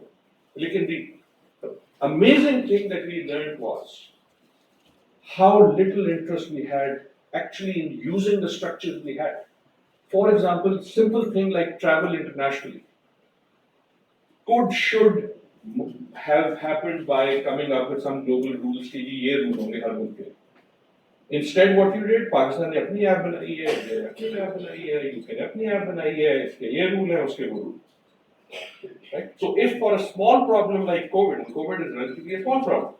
लेकिन the amazing thing that we learned was how little interest we had actually in using the structures we had. For example, simple thing like travel internationally should have happened by coming up with some global rules कि ये rule होंगे हर मुल्क के. Instead, what you did, Pakistan ने अपनी app बनाई है, India ने अपनी ऐप बनाई है, यूके ने अपनी ऐप बनाई है, इसके ये rule है, उसके वो rule. Right? So, if for a small problem like COVID, and COVID is relatively a small problem,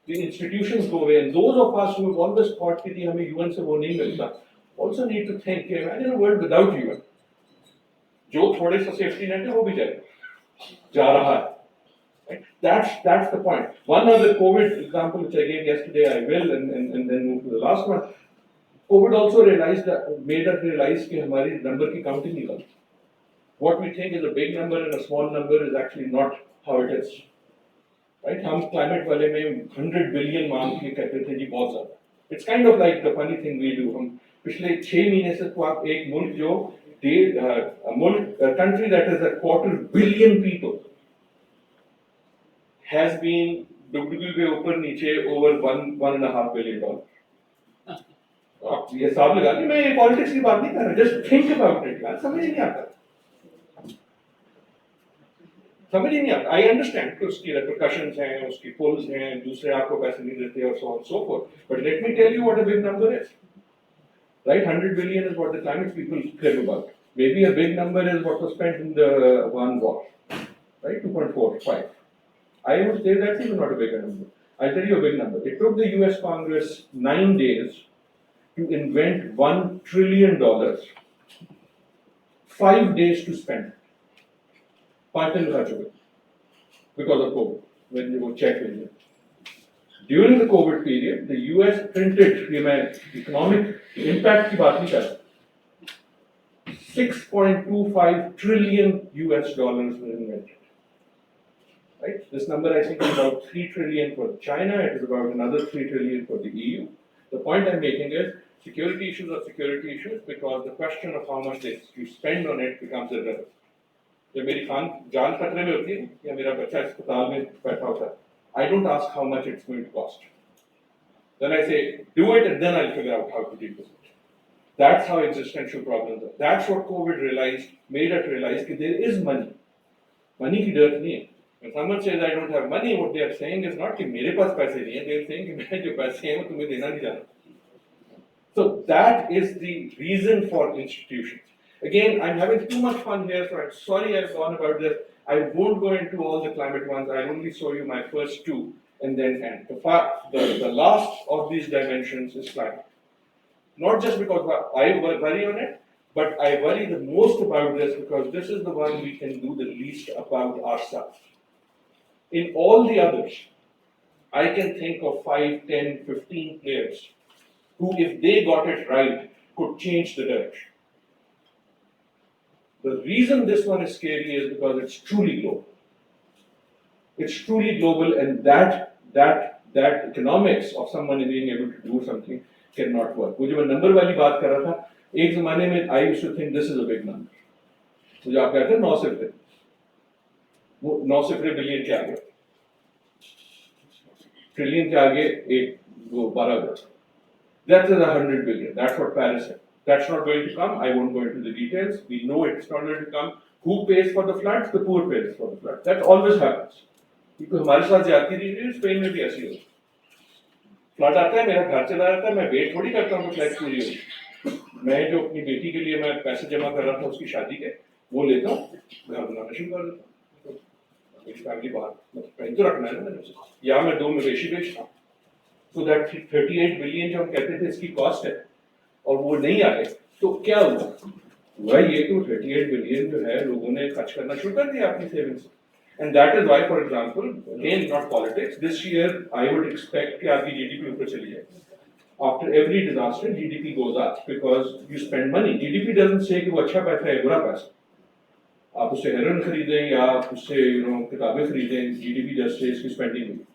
the institutions go away, and those of us who have always thought that हमें UN से वो नहीं मिलता, also need to think, imagine a world without UN. जो थोड़े सा safety net है वो भी जाएगा, जा रहा है. Right? That's the point. One other COVID example which I gave yesterday, I will, and then move to the last one. COVID also made us realize कि हमारी number की counting नहीं करती. What we think is a big number and a small number is actually not how it is. Right? हम climate वाले में 100 billion मान के कहते थे जी बहुत ज़्यादा. It's kind of like the funny thing we do. हम पिछले 6 महीने से तो आप एक मुल्क जो a country that has 250 million people has been डुगडुगी के ऊपर नीचे over $1.5 billion. आप ये हिसाब लगा कि मैं ये पॉलिटिक्स की बात नहीं कर रहा, जस्ट थिंक अबाउट इट यार, समझ नहीं आता, समझ ही नहीं आता. आई अंडरस्टैंड कि उसकी repercussions हैं, उसकी पुल्स हैं, दूसरे आपको पैसे नहीं देते और so on and so forth. But let me tell you what a big number is. Right, 100 billion is what the climate people crib about. Maybe a big number is what was spent in the one war, right? 2.45. I would say that's even not a big number. I'll tell you a big number. It took the US Congress 9 days to invent $1 trillion, 5 days to spend. 5 दिन खर्च हो गए because of COVID, when you go check with it. During the COVID period, the US printed, ये मैं economic impact की बात नहीं कर रहा, $6.25 trillion were invented. Right? This number I think is about 3 trillion for China, it is about another 3 trillion for the EU. The point I'm making is, security issues are security issues because the question of how much you spend on it becomes irrelevant. जब मेरी जान खतरे में होती है या मेरा बच्चा अस्पताल में बैठा होता है, I don't ask how much it's going to cost. Then I say, do it and then I'll figure out how to deal with it. That's how existential problems are. That's what COVID made us realize that there is money. Money की डर नहीं है. When someone says I don't have money, what they are saying is not कि मेरे पास पैसे नहीं हैं, they are saying कि मैं जो पैसे हैं वो तुम्हें देना नहीं जाना. So that is the reason for institutions. Again, I'm having too much fun here, so I'm sorry I've gone about this. I won't go into all the climate ones. I'll only show you my first two and then end. The last of these dimensions is climate. Not just because I worry on it, but I worry the most about this because this is the one we can do the least about ourselves. In all the others, I can think of 5, 10, 15 players who, if they got it right, could change the direction. The reason this one is scary is because it's truly global. It's truly global, and that economics of someone being able to do something cannot work. वो जो मैं number वाली बात कर रहा था, एक ज़माने में I used to think this is a big number. तो जो आप कहते हैं 9 सिफरे, वो 9 सिफरे बिलियन के आगे, ट्रिलियन के आगे एक वो 12 That is 100 billion. That's what Paris said. That's not going to come. I won't go into the details. We know it's not going to come. Who pays for the floods? The poor pays for the floods. That always happens. Because हमारे साथ जाती रही है, Spain में भी ऐसी होती है. फ्लड आता है, मेरा घर चला जाता है, मैं वेट थोड़ी करता हूँ कि फ्लड पूरी हो. मैं जो अपनी बेटी के लिए मैं पैसे जमा कर रहा था उसकी शादी के, वो लेता हूँ, घर बनाना शुरू कर देता हूँ. मेरी फैमिली बाहर मतलब कहीं तो रखना है ना मैंने, या मैं 2 मवेशी बेचता हूँ. So that 38 billion जो हम कहते थे इसकी कॉस्ट है और वो नहीं आए तो क्या हुआ? हुआ ये कि 38 बिलियन जो है लोगों ने खर्च करना शुरू कर दिया अपनी savings. And that is why, for example, again not politics, this year I would expect कि आपकी GDP ऊपर चली जाए. After every disaster, GDP goes up because you spend money. GDP doesn't say कि वो अच्छा पैसा है बुरा पैसा. आप उससे हेरोइन खरीदें या उससे किताबें खरीदें, GDP just says कि spending money.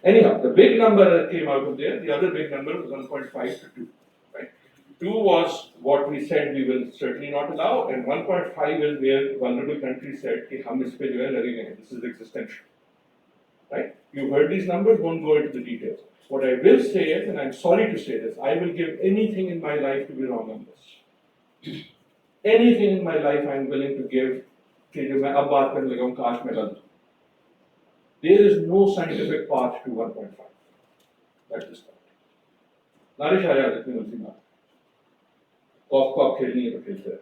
Anyhow, the big number that came out of there, the other big number was 1.5 to 2. Right? 2 was what we said we will certainly not allow, and 1.5 is where vulnerable countries said कि हम इस पे जो है लगेंगे. This is existential. Right? You heard these numbers, won't go into the details. What I will say is, and I'm sorry to say this, I will give anything in my life to be wrong on this. Anything in my life I'm willing to give कि जो मैं अब बात करने लगा हूँ काश मैं गलत. There is no scientific path to 1.5 at this point. नारिश आ जाए इतनी मर्जी बात. कॉप खेलनी है तो खेलते हैं.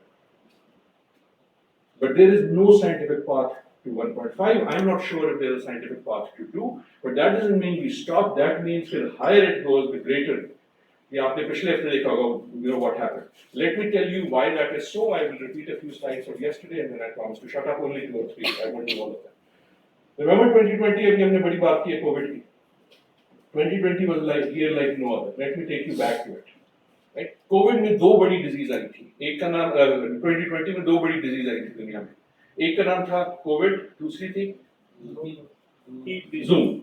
But there is no scientific path to 1.5. I'm not sure if there is a scientific path to 2, but that doesn't mean we stop. That means the higher it goes, the greater. ये आपने पिछले हफ्ते देखा होगा, what happened. Let me tell you why that is so. I will repeat a few slides from yesterday, and then I promise to shut up only 2 or 3. I won't do all of that. Remember 2020 अभी हमने बड़ी बात की है Covid की. 2020 was like year like no other. Let me take you back to it. Right? Covid में 2 बड़ी disease आई थी. एक का नाम 2020 में 2 बड़ी डिजीज आई थी दुनिया में. एक का नाम था कोविड, दूसरी थी जूम.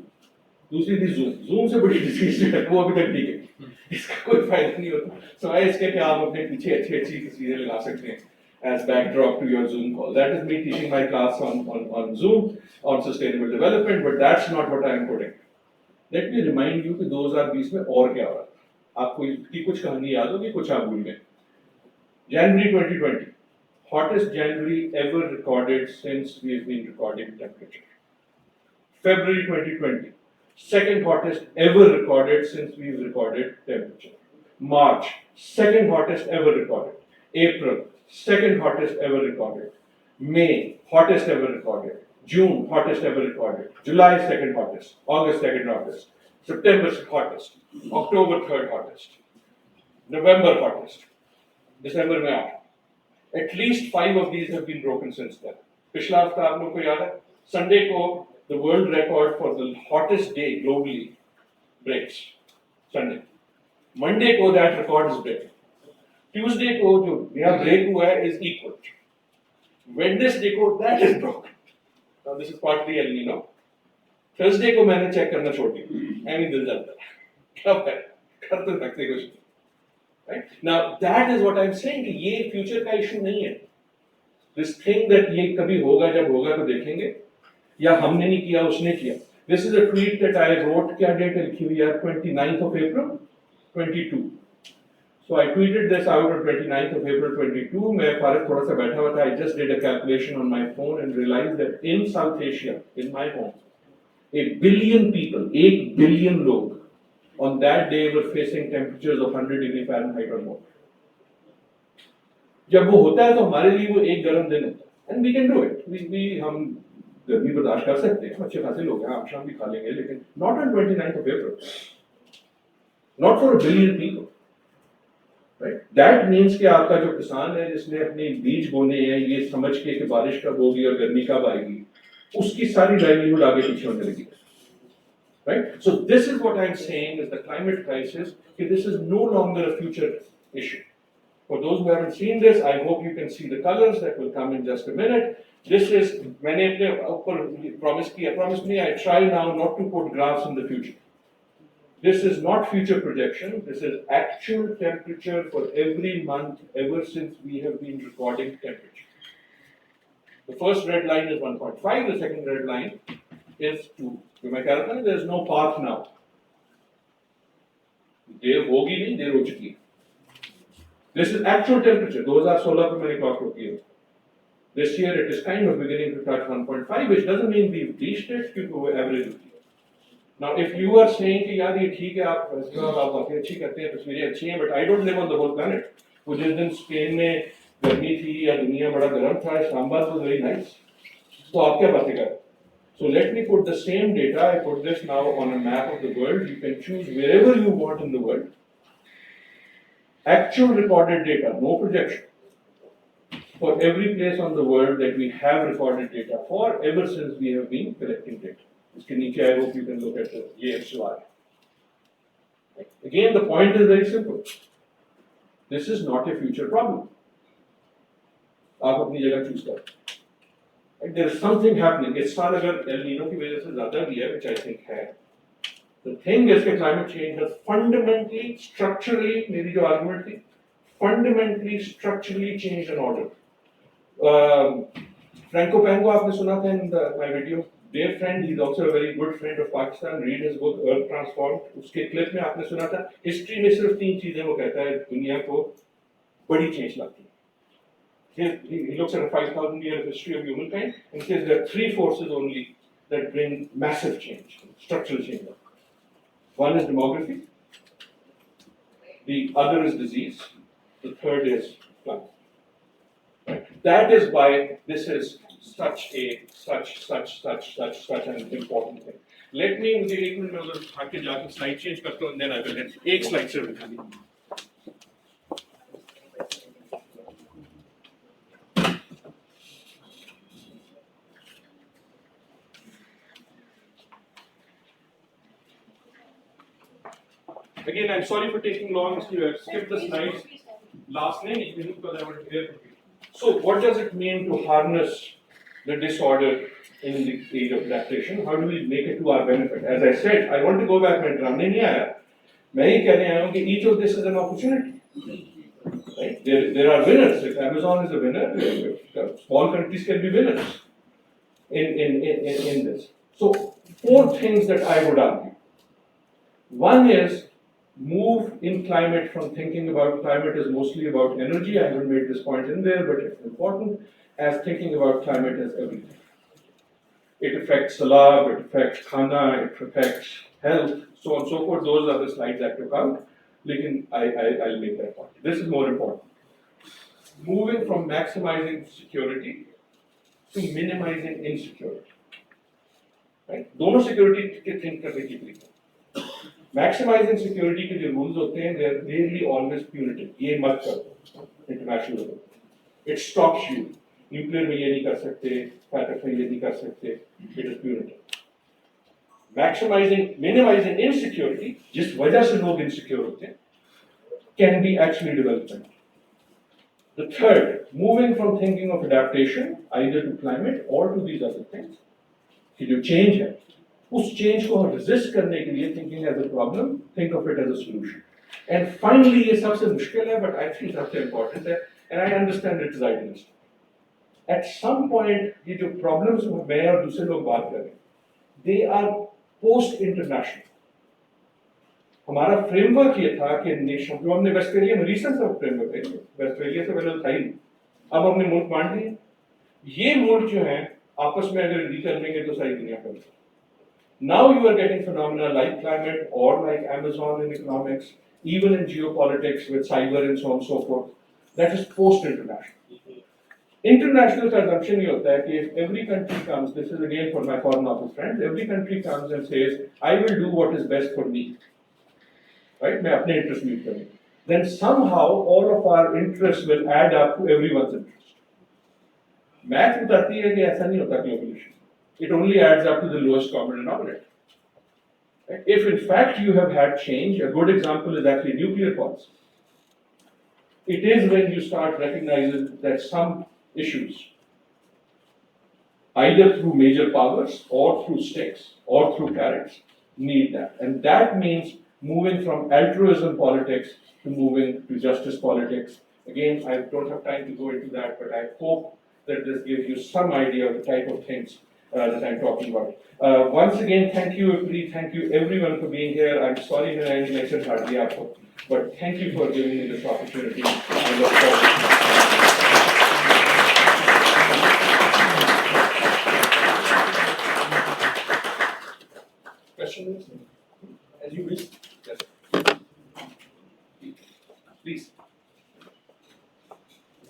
दूसरी थी जूम से बड़ी डिजीज है वो अभी तक ठीक है. इसका कोई फायदा नहीं होता. सिवाय इसके कि आप अपने पीछे अच्छी तस्वीरें लगा सकते हैं as backdrop to your Zoom call. That is me teaching my class on Zoom on sustainable development, but that's not what I am putting. Let me remind you कि 2020 में और क्या हो रहा था, आपको इसकी कुछ कहानी याद होगी, कुछ आप भूल गए. January 2020, hottest January ever recorded since we've been recording temperature. February 2020, second hottest ever recorded since we've recorded temperature. March, second hottest ever recorded. April, second hottest ever recorded. May, hottest ever recorded. June, hottest ever recorded. July, second hottest. August, second hottest. September, hottest. October, third hottest. November, hottest. December में 8. At least 5 of these have been broken since then. पिछला हफ्ता आप लोग को याद है, Sunday को the world record for the hottest day globally breaks. Sunday. Monday को that record is breaking. Tuesday को जो नया break हुआ है is equal. Wednesday को that is broken. Now this is partly El Nino. Thursday को मैंने check करना छोड़ दिया. ऐਵੇਂ दिल जाता है. क्या है? कर तो सकते कुछ. Right? Now that is what I'm saying कि ये future का issue नहीं है. This thing that ये कभी होगा जब होगा तो देखेंगे या हमने नहीं किया उसने किया. This is a tweet that I wrote क्या date लिखी हुई है 29th of April 22. So I tweeted this out on 29th of April 22. मैं फारग थोड़ा सा बैठा हुआ था. I just did a calculation on my phone and realized that in South Asia, in my home, 1 billion people, 8 billion लोग on that day were facing temperatures of 100 degree Fahrenheit or more. जब वो होता है तो हमारे लिए वो एक गर्म दिन होता है. And we can do it. हम गर्मी बर्दाश्त कर सकते हैं. अच्छे खासे लोग हैं, आप शाम भी खा लेंगे, लेकिन not on 29th of April. Not for 1 billion people. Right? That means कि आपका जो किसान है जिसने अपने बीज बोने हैं ये समझ के कि बारिश कब होगी और गर्मी कब आएगी, उसकी सारी लाइवलीहुड आगे पीछे होने लगी. Right? So this is what I'm saying is the climate crisis. This is no longer a future issue. For those who haven't seen this, I hope you can see the colors that will come in just a minute. This is मैंने अपने ऊपर promise me I try now not to put graphs in the future. This is not future projection. This is actual temperature for every month ever since we have been recording temperature. The first red line is 1.5. The second red line is 2. There is no path now. देर होगी नहीं, देर हो चुकी है. This is actual temperature. 2016 पे मैंने clock होती है. This year it is kind of beginning to touch 1.5, which doesn't mean we've reached it क्योंकि वो average होती है. Now if you are saying कि यार ये ठीक है आप बातें अच्छी करते हैं तस्वीरें अच्छी हैं, but I don't live on the whole planet. वो जिस दिन स्पेन में गर्मी थी या दुनिया बड़ा गर्म था, इस्लामाबाद was very nice. तो आप क्या बातें कर? So let me put the same data. I put this now on a map of the world. You can choose wherever you want in the world. Actual recorded data, no projection. For every place on the world that we have recorded data for ever since we have been collecting data. इसके नीचे I hope you can look at the ये XY. Again, the point is very simple. This is not a future problem. आप अपनी जगह choose करें. There is something happening. इस साल अगर एल नीनो की वजह से ज़्यादा भी है, which I think है. The thing is that climate change has fundamentally, structurally, मेरी जो argument थी, fundamentally, structurally changed an order. Franco Pango आपने सुना था in my video. Dear friend, he's also a very good friend of Pakistan. Read his book Earth Transformed. उसके clip में आपने सुना था. History में सिर्फ 3 चीजें वो कहता है दुनिया को बड़ी change लाती है. He looks at a 5,000 year history of humankind and says there are 3 forces only that bring massive change, structural change. One is demography, the other is disease, the third is climate. Right? That is why this is such an important thing. Let me मुझे एक minute में उधर आके जाके slide change करता हूँ and then I will end. एक slide सिर्फ दिखा दी. Again, I'm sorry for taking long. I've skipped the slides. Last name, because I want to hear from you. So, what does it mean to harness the disorder in the age of adaptation? How do we make it to our benefit? As I said, I want to go back and run in here. मैं ही कहने आया हूँ कि each of this is an opportunity. Right? There are winners. If Amazon is a winner, small countries can be winners in this. So, 4 things that I would argue. One is move in climate from thinking about climate as mostly about energy. I haven't made this point in there, but it's important, as thinking about climate as everything. It affects salab, it affects khana, it affects health, so on and so forth. Those are the slides I took out. I'll make that point. This is more important. Moving from maximizing security to minimizing insecurity. Right? दोनों security के think करने की तरीका. Maximizing security के जो rules होते हैं, they are rarely always punitive. ये मत करो international level. It stops you. Nuclear में ये नहीं कर सकते, packet में ये नहीं कर सकते. It is punitive. Minimizing insecurity, जिस वजह से लोग insecure होते हैं, can be actually development. The third, moving from thinking of adaptation either to climate or to these other things, कि जो change है, उस change को resist करने के लिए thinking as a problem, think of it as a solution. And finally, ये सबसे मुश्किल है, but I think सबसे important है, and I understand it is idealistic. At some point, ये जो problems मैं और दूसरे लोग बात कर रहे हैं, they are post-international. हमारा फ्रेमवर्क ये था कि नेशन जो हमने वेस्टफेलिया में रीसेंट सब फ्रेमवर्क है, वेस्टफेलिया से पहले था ही, अब हमने मुल्क बांट दिए. ये मुल्क जो हैं आपस में अगर डील कर लेंगे तो सारी दुनिया कर. Now you are getting phenomena like climate or like Amazon in economics, even in geopolitics with cyber and so on and so forth. That is post-international. International consumption ये होता है कि if every country comes, this is again for my foreign office friends, every country comes and says, I will do what is best for me. Right? मैं अपने interest meet करूँ. Then somehow all of our interests will add up to everyone's interest. Math बताती है कि ऐसा नहीं होता globalization. It only adds up to the lowest common denominator. Right? If in fact you have had change, a good example is actually nuclear policy. It is when you start recognizing that some issues, either through major powers or through sticks or through carrots, need that. And that means moving from altruism politics to moving to justice politics. Again, I don't have time to go into that, but I hope that this gives you some idea of the type of things that I'm talking about. Once again, thank you, IPRI, thank you everyone for being here. I'm sorry that I didn't mention hardly आपको, but thank you for giving me this opportunity. I look forward. Questions? As you wish. Yes. Please.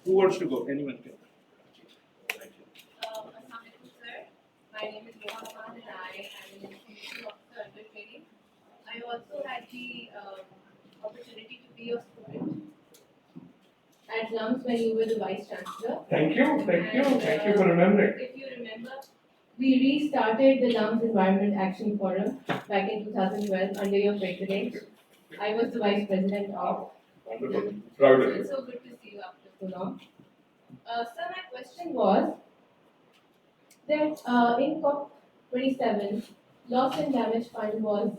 Who wants to go? Anyone can. My name is Rohan Khan and I am an institution officer under training. I also had the opportunity to be a student at LUMS when you were the Vice Chancellor. Thank you for remembering. If you remember, we restarted the LUMS Environment Action Forum back in 2012 under your patronage. I was the Vice President of. Wonderful. Proud of you. It's so good to see you after so long. Sir, my question was that in COP27, loss and damage fund was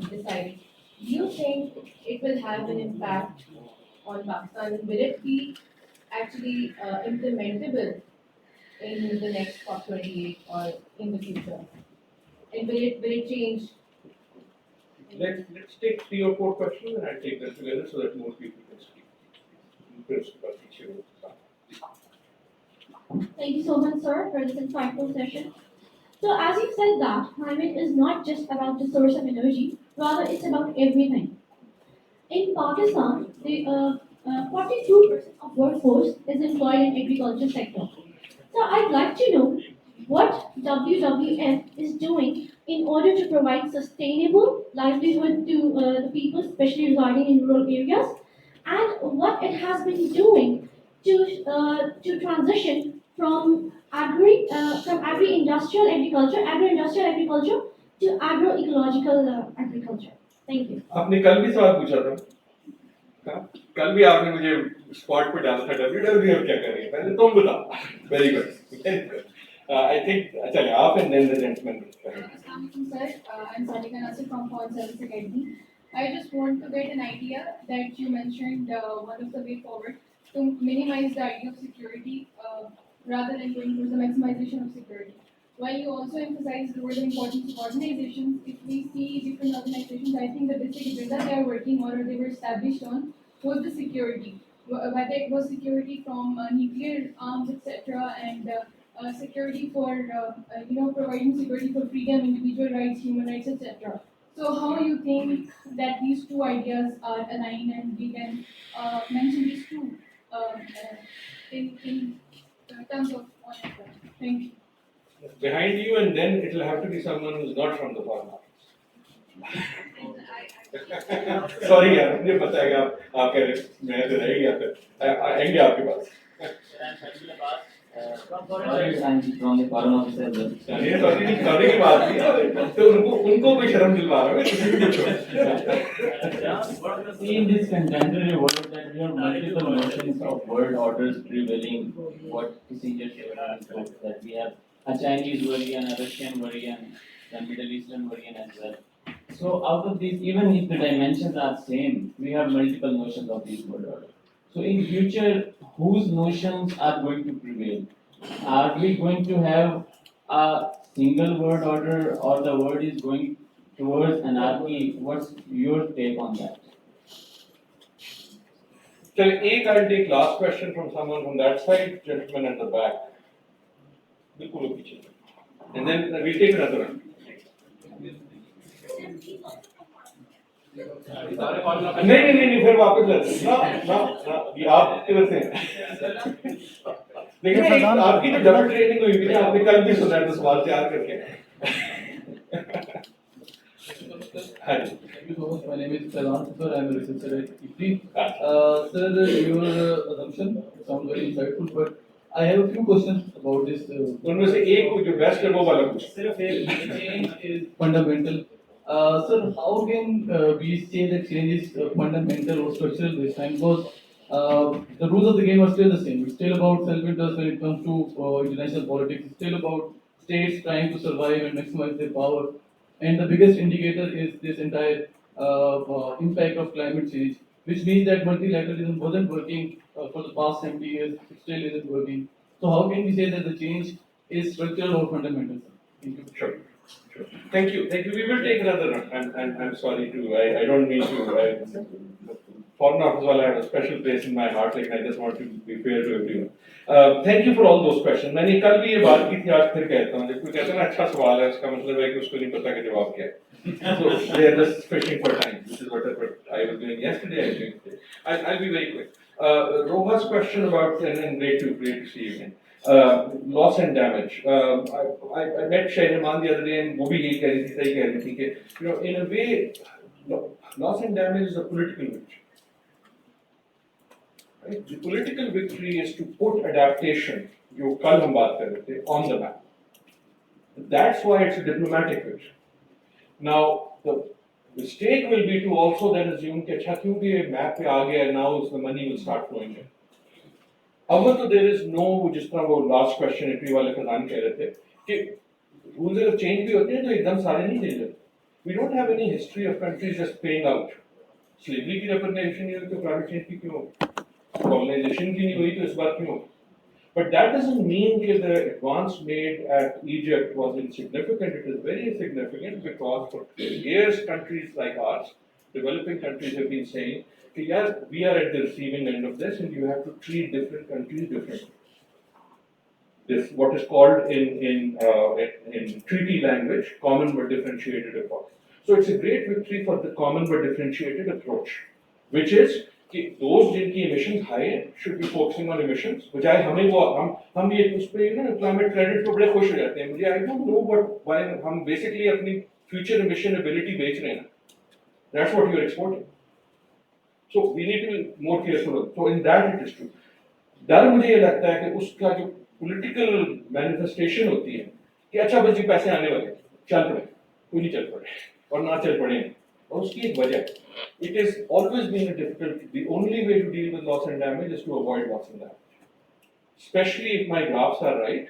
decided. Do you think it will have an impact on Pakistan? Will it be actually implementable in the next COP28 or in the future? And will it change? Let's take 3 or 4 questions and I'll take them together so that more people can speak. First, about each of them. Thank you so much, sir, for this insightful session. So, as you said that climate is not just about the source of energy, rather it's about everything. In Pakistan, the 42% of workforce is employed in agriculture sector. So, I'd like to know what WWF is doing in order to provide sustainable livelihood to the people, especially residing in rural areas, and what it has been doing to transition from agri-industrial agriculture to agroecological agriculture. Thank you. आपने कल भी सवाल पूछा था. कल भी आपने मुझे स्पॉट पे डाला था WWF क्या कर रही है. पहले तुम बताओ. Very good. Very good. I think चलिए आप and then the gentleman. Sir, I'm Salika Nasir from Foreign Service Academy. I just want to get an idea that you mentioned one of the way forward to minimize the idea of security rather than going towards the maximization of security. while you also emphasize the importance of organizations, if we see different organizations, I think the basic agenda they are working on or they were established on was the security. Whether it was security from nuclear arms, etc., and security for providing security for freedom, individual rights, human rights, etc. So how you think that these two ideas are aligned and we can mention these two in terms of one another? Thank you. Behind you, and then it will have to be someone who's not from the foreign office. Sorry यार, मुझे पता है कि आप कह रहे हैं, मैं तो रह गया फिर आएंगे आपके पास. sorry की बात नहीं है, तो उनको कोई शर्म दिलवा रहा है, किसी भी See in this contemporary world that we have multiple notions of world orders prevailing, what Kissinger spoke, that we have a Chinese version, a Russian version, a Middle Eastern version as well. So out of these, even if the dimensions are same, we have multiple notions of these world orders. So in future, whose notions are going to prevail? Are we going to have a single world order or the world is going towards anarchy? What's your take on that? So, I'll take last question from someone from that side, gentleman at the back. And then we'll take another one. नहीं फिर वापस लेते ना ये आप किधर से देखिए आपकी जो डबल ट्रेनिंग हुई थी आपने कल भी सुना है तो सवाल तैयार करके Thank you so much. My name is Vedant, sir. I am a researcher at IPRI. Sir, your assumption sounds very insightful, but I have a few questions about this. उनमें से एक जो बेस्ट है वो वाला कुछ. सिर्फ एक change is fundamental. Sir, how can we say that change is fundamental or structural this time? Because the rules of the game are still the same. It's still about self-interest when it comes to international politics. It's still about states trying to survive and maximize their power. And the biggest indicator is this entire impact of climate change, which means that multilateralism wasn't working for the past 70 years, it still isn't working. So how can we say that the change is structural or fundamental? Thank you. Sure. Thank you. We will take another one. I'm sorry to, I don't mean to, foreign office while I have a special place in my heart, like I just want to be fair to everyone. Thank you for all those questions. मैंने कल भी ये बात की थी, आज फिर कहता हूँ, जब कोई कहता है ना अच्छा सवाल है, उसका मतलब है कि उसको नहीं पता कि जवाब क्या है. So they are just fishing for time. This is what I was doing yesterday. I'm doing today. I'll be very quick. Roha's question about, and great to see you again. Loss and damage. I met Shahriman the other day, and वो भी यही कह रही थी कि, in a way, loss and damage is a political victory. Right? The political victory is to put adaptation, जो कल हम बात कर रहे थे, on the map. That's why it's a diplomatic victory. Now, the mistake will be to also then assume कि अच्छा क्योंकि ये map पे आ गया, now the money will start flowing in. However, there is no, जिस तरह वो last question IPRI वाले खजान कह रहे थे कि rules अगर change भी होते हैं तो एकदम सारे नहीं change होते. We don't have any history of countries just paying out. Slavery की representation नहीं हुई तो climate change की क्यों? Colonization की नहीं हुई तो इस बार क्यों? But that doesn't mean that the advance made at Egypt was insignificant. It is very significant because for years countries like ours, developing countries have been saying, yeah, we are at the receiving end of this and you have to treat different countries differently. This what is called in treaty language, common but differentiated approach. So it's a great victory for the common but differentiated approach, which is कि those जिनकी emissions high should be focusing on emissions. बजाय हमें वो हम ये उस पे ना climate credit पे बड़े खुश हो जाते हैं. मुझे I don't know but why हम basically अपनी future emission ability बेच रहे हैं. That's what you are exporting. So we need to be more careful. So in that it is true. डर मुझे ये लगता है कि उसका जो political manifestation होती है कि अच्छा बस जी पैसे आने वाले चल पड़े कोई नहीं चल पड़े और ना चल पड़े और उसकी एक वजह it has always been a difficult. The only way to deal with loss and damage is to avoid loss and damage. Especially if my graphs are right.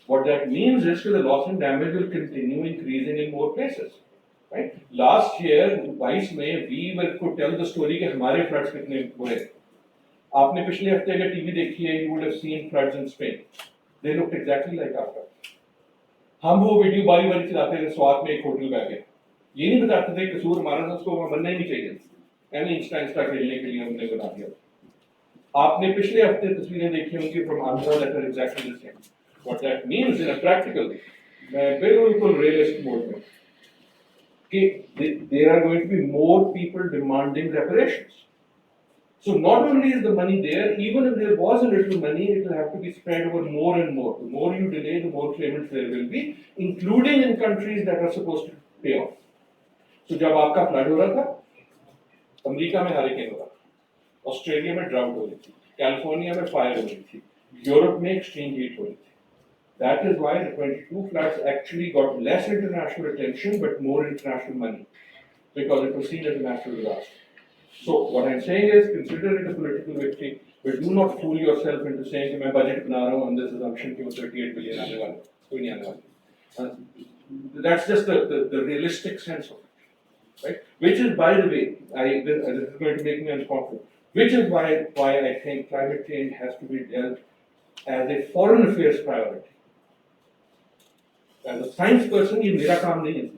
What that means is that the loss and damage will continue increasing in more places. Right? Last year, 22 May, we could tell the story that our floods were very bad. आपने पिछले हफ्ते अगर TV देखी है, you would have seen floods in Spain. They looked exactly like our floods. हम वो video बारी बारी चलाते थे स्वाद में एक होटल बैठे, ये नहीं बताते थे कसूर हमारा था, उसको वहां बनना ही नहीं चाहिए, यानी इंस्टा इंस्टा खेलने के लिए हमने बना दिया। आपने पिछले हफ्ते तस्वीरें देखी होंगी from Andhra that are exactly the same. What that means in a practical, मैं बिल्कुल रियलिस्ट मोड में कि there are going to be more people demanding reparations. So not only is the money there, even if there was a little money, it will have to be spread over more and more. The more you delay, the more claimants there will be, including in countries that are supposed to pay off. So जब आपका flood हो रहा था, America में hurricane हो रहा था, Australia में ड्राउट हो रही थी, कैलिफोर्निया में फायर हो रही थी, यूरोप में एक्सट्रीम हीट हो रही थी. That is why the 22 floods actually got less international attention but more international money, because it was seen as a natural disaster. So what I'm saying is, consider it a political victory, but do not fool yourself into saying कि मैं budget बना रहा हूँ on this assumption कि वो 38 billion आने वाला है, कोई नहीं आने वाला. That's just the realistic sense of it, right? Which is, by the way, this is going to make me uncomfortable. Which is why I think climate change has to be dealt as a foreign affairs priority. As a science person, ये मेरा काम नहीं है.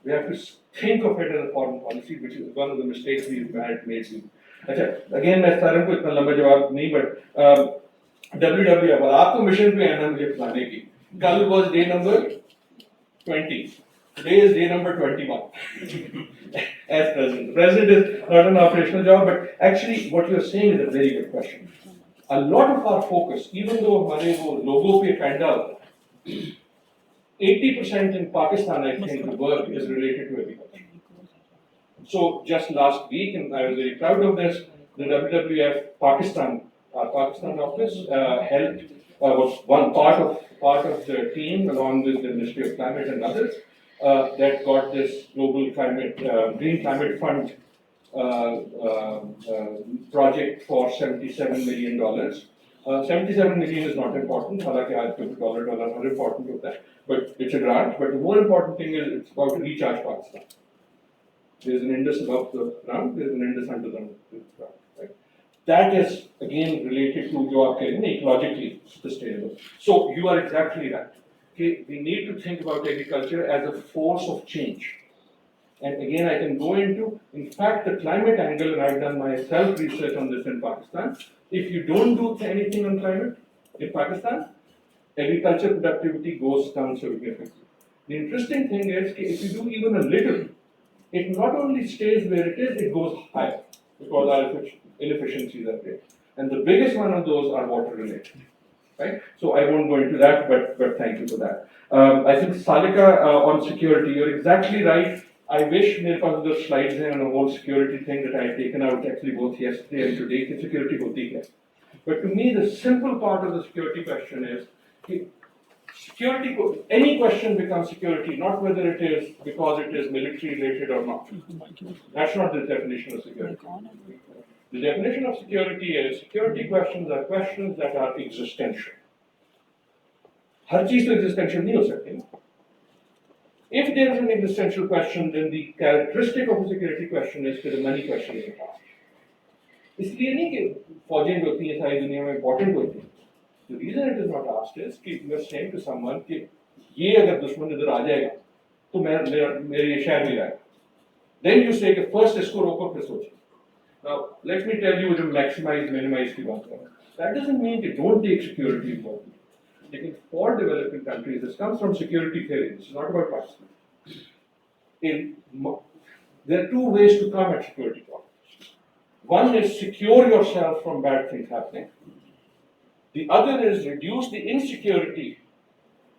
We have to think of it as a foreign policy, which is one of the mistakes we've made. अच्छा, again मैं सारे को इतना लंबा जवाब नहीं, but WWF, आप तो मिशन पे है ना मुझे बताने की. कल was day number 20. Today is day number 21. As president, the president is not an operational job, but actually what you're saying is a very good question. A lot of our focus, even though हमारे वो लोगों पे पैंडा 80% in Pakistan, I think, the work is related to agriculture. So just last week, and I was very proud of this, the WWF Pakistan, our Pakistan office, was one part of the team, along with the Ministry of Climate and others, that got this global climate, Green Climate Fund project for $77 million. 77 million is not important, हालांकि आज के dollar हर important होता है, but it's a grant. But the more important thing is it's about to recharge Pakistan. There's an Indus above the ground, there's an Indus under the ground. Right? That is again related to जो आप कह रहे हैं ecologically sustainable. So you are exactly right. Okay, we need to think about agriculture as a force of change. And again, I can go into, in fact, the climate angle, and I've done myself research on this in Pakistan. If you don't do anything on climate in Pakistan, agriculture productivity goes down significantly. The interesting thing is, if you do even a little, it not only stays where it is, it goes higher, because our inefficiencies are there. And the biggest one of those are water related. Right? So I won't go into that, but thank you for that. I think Salika on security, you're exactly right. I wish मेरे पास उधर slides हैं on the whole security thing that I had taken out actually both yesterday and today कि security होती है. But to me the simple part of the security question is कि security, any question becomes security, not whether it is because it is military related or not. That's not the definition of security. The definition of security is security questions are questions that are existential. हर चीज तो existential नहीं हो सकती ना. If there is an existential question, then the characteristic of a security question is that the money question is asked. इसलिए नहीं कि फौजें जो होती हैं सारी दुनिया में important होती हैं. The reason it is not asked is कि you are saying to someone कि ये अगर दुश्मन इधर आ जाएगा तो मेरे ये शहर में आएगा. Then you say कि first इसको रोको फिर सोचो. Now let me tell you जो maximize minimize की बात करें. That doesn't mean कि don't take security important. For developing countries, this comes from security theory. It's not about Pakistan. There are two ways to come at security problems. One is secure yourself from bad things happening. The other is reduce the insecurity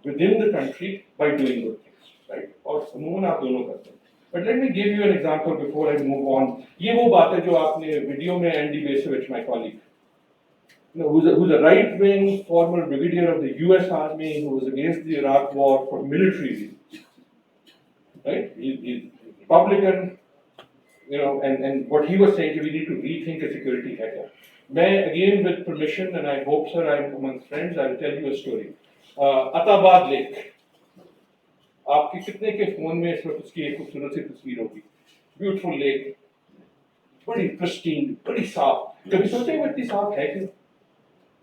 within the country by doing good things. Right? और समूह आप दोनों करते हैं. But let me give you an example before I move on. ये वो बात है जो आपने वीडियो में Andy Basevich, my colleague, who's a right-wing former brigadier of the U.S. Army who was against the Iraq War for military reasons. Right? He's Republican, and what he was saying is we need to rethink a security area. Again, with permission, and I hope, sir, I'm amongst friends, I'll tell you a story. Atabad Lake. आपके कितने के phone में इस वक्त उसकी एक खूबसूरत सी तस्वीर होगी. Beautiful lake, बड़ी pristine, बड़ी साफ. कभी सोचे वो इतनी साफ है क्यों?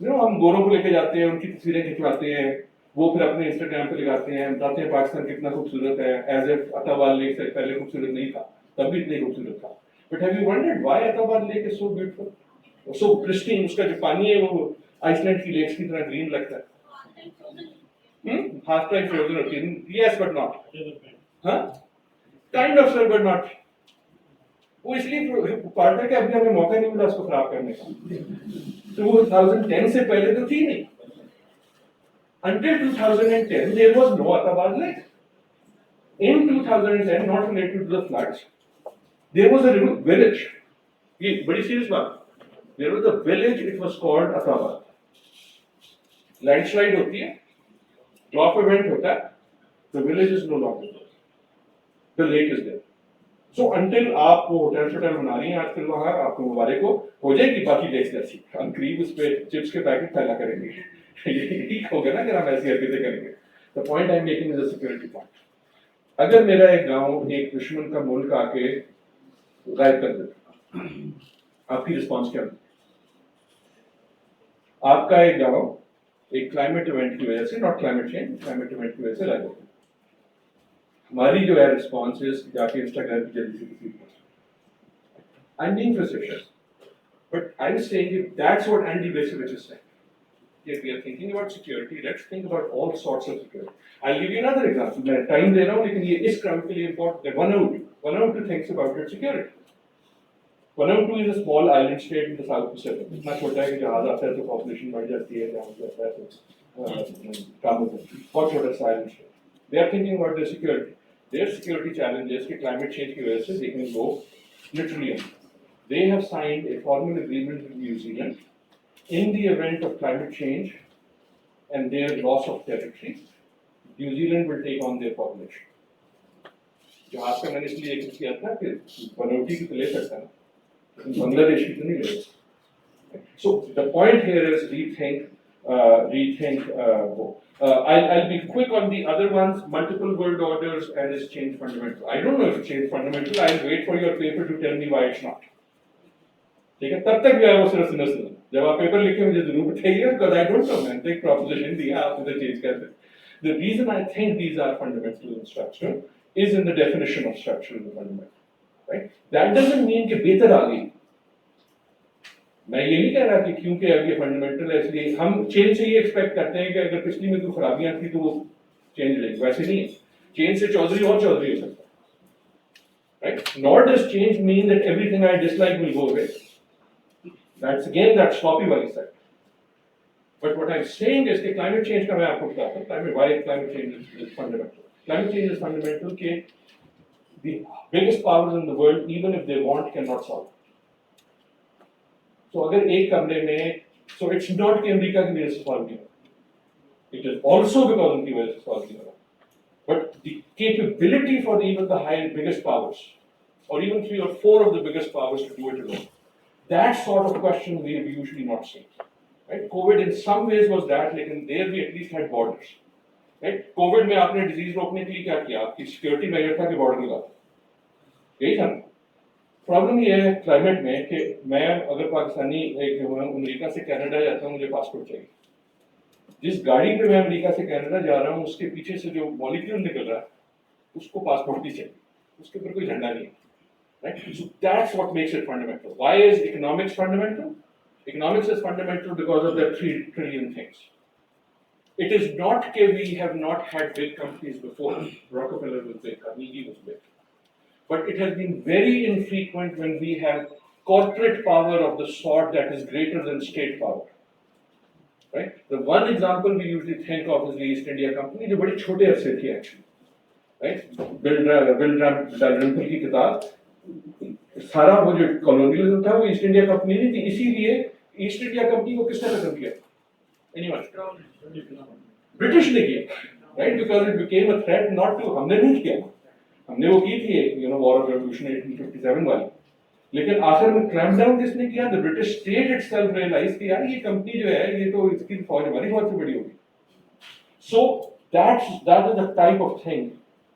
हम गोरों को लेके जाते हैं, उनकी तस्वीरें खिंचवाते हैं, वो फिर अपने इंस्टाग्राम पे लगाते हैं, बताते हैं पाकिस्तान कितना खूबसूरत है, एज इफ अताबार लेक से पहले खूबसूरत नहीं था, तब भी इतनी खूबसूरत था. But have you wondered why Attabad lake is so beautiful, so pristine? उसका जो पानी है वो आइसलैंड की लेक्स की तरह ग्रीन लगता है. हाफ टाइम फ्रोजन होती है, यस बट नॉट, हाँ kind of sir but not. वो इसलिए पार्टनर के अभी हमें मौका नहीं मिला उसको खराब करने का. 2010 से पहले तो थी नहीं. Until 2010 there was no Atabar lake. In 2010, not related to the floods, there was a village. ये बड़ी सीरियस बात. There was a village. It was called Atabar. Landslide होती है, drop event होता है, the village is no longer there. The lake is there. So until आप वो hotel शोटल बना रही हैं आजकल वहाँ, आपको मुबारक हो जाएगी बाकी लेक्स जैसी. हम करीब उस पे चिप्स के पैकेट फैला करेंगे. ये ठीक होगा ना अगर हम ऐसी हरकतें करेंगे. The point I'm making is a security point. अगर मेरा एक गांव एक दुश्मन का मुल्क आके गायब कर देता, आपकी रिस्पॉन्स क्या होगी? आपका एक गांव एक क्लाइमेट इवेंट की वजह से, not climate change, climate event की वजह से गायब हो गया. हमारी जो है रिस्पॉन्स है जाके इंस्टाग्राम की जल्दी से किसी को. I'm being facetious, but I'm saying if that's what Andy Bacevich is saying, if we are thinking about security, let's think about all sorts of security. I'll give you another example. मैं time दे रहा हूँ लेकिन ये इस क्रम के लिए important है. Vanuatu thinks about its security. Vanuatu is a small island state in the South Pacific. इतना छोटा है कि जहाज आता है तो population बढ़ जाती है, जहाज जाता है तो काम होता है. बहुत छोटा सा island state. They are thinking about their security. Their security challenges कि climate change की वजह से they can go literally under. They have signed a formal agreement with New Zealand. In the event of climate change and their loss of territory, New Zealand will take on their population. जहाज का मैंने इसलिए एक किया था कि बनौटी की तो ले सकता है, लेकिन बांग्लादेश की तो नहीं ले सकता. So the point here is rethink. I'll be quick on the other ones. Multiple world orders and is change fundamental. I don't know if change fundamental. I'll wait for your paper to tell me why it's not. ठीक है, तब तक जो है वो सिर्फ सुनो. जब आप पेपर लिखे मुझे जरूर बताइए, because I don't know man, take proposition दिया आप इधर चेंज कर दें. The reason I think these are fundamental in structure is in the definition of structure in the fundamental, right? That doesn't mean कि बेहतर आ गई. मैं ये नहीं कह रहा कि क्योंकि अब ये फंडामेंटल है इसलिए हम चेंज से ये एक्सपेक्ट करते हैं कि अगर पिछली में कोई खराबियां थी तो वो चेंज रहेगी. वैसे नहीं है. चेंज से चौधरी और चौधरी हो सकता है, right? Nor does change mean that everything I dislike will go away. That's again that sloppy wali side. But what I'm saying is that climate change का मैं आपको बताता हूँ. Why climate change is fundamental. Climate change is fundamental कि the biggest powers in the world, even if they want, cannot solve. So अगर एक कमरे में, so it's not कि अमेरिका की वजह से solve नहीं होगा. It is also because उनकी वजह से solve नहीं होगा. But the capability for even the biggest powers, or even 3 or 4 of the biggest powers to do it alone, that sort of question we have usually not seen. Right? COVID in some ways was that, लेकिन there we at least had borders. Right? COVID में आपने disease रोकने के लिए क्या किया? आपकी security measure था कि border लगा. यही था. Problem ये है climate में कि मैं अगर पाकिस्तानी एक अमेरिका से कनाडा जाता हूँ मुझे passport चाहिए. जिस गाड़ी पे मैं अमेरिका से कनाडा जा रहा हूँ उसके पीछे से जो molecule निकल रहा है उसको passport भी चाहिए. उसके ऊपर कोई झंडा नहीं है. Right? So that's what makes it fundamental. Why is economics fundamental? Economics is fundamental because of the 3 trillion things. It is not that we have not had big companies before. Rockefeller was big, Carnegie was big. But it has been very infrequent when we have corporate power of the sort that is greater than state power. Right? The one example we usually think of is the East India Company, जो बड़ी छोटे अरसे थी actually. Right? Bill Dalrymple की किताब, सारा वो जो कॉलोनियलिज्म था वो ईस्ट इंडिया कंपनी नहीं थी. इसीलिए ईस्ट इंडिया कंपनी को किसने खत्म किया? Anyone? ब्रिटिश ने किया. Right? Because it became a threat not to, हमने नहीं किया. हमने वो की थी वॉर ऑफ रेवोल्यूशन 1857 वाली. लेकिन आखिर में क्रैम्प डाउन किसने किया? The British state itself realise कि यार ये कंपनी जो है ये तो इसकी फौज हमारी बहुत से बड़ी होगी. So that is the type of thing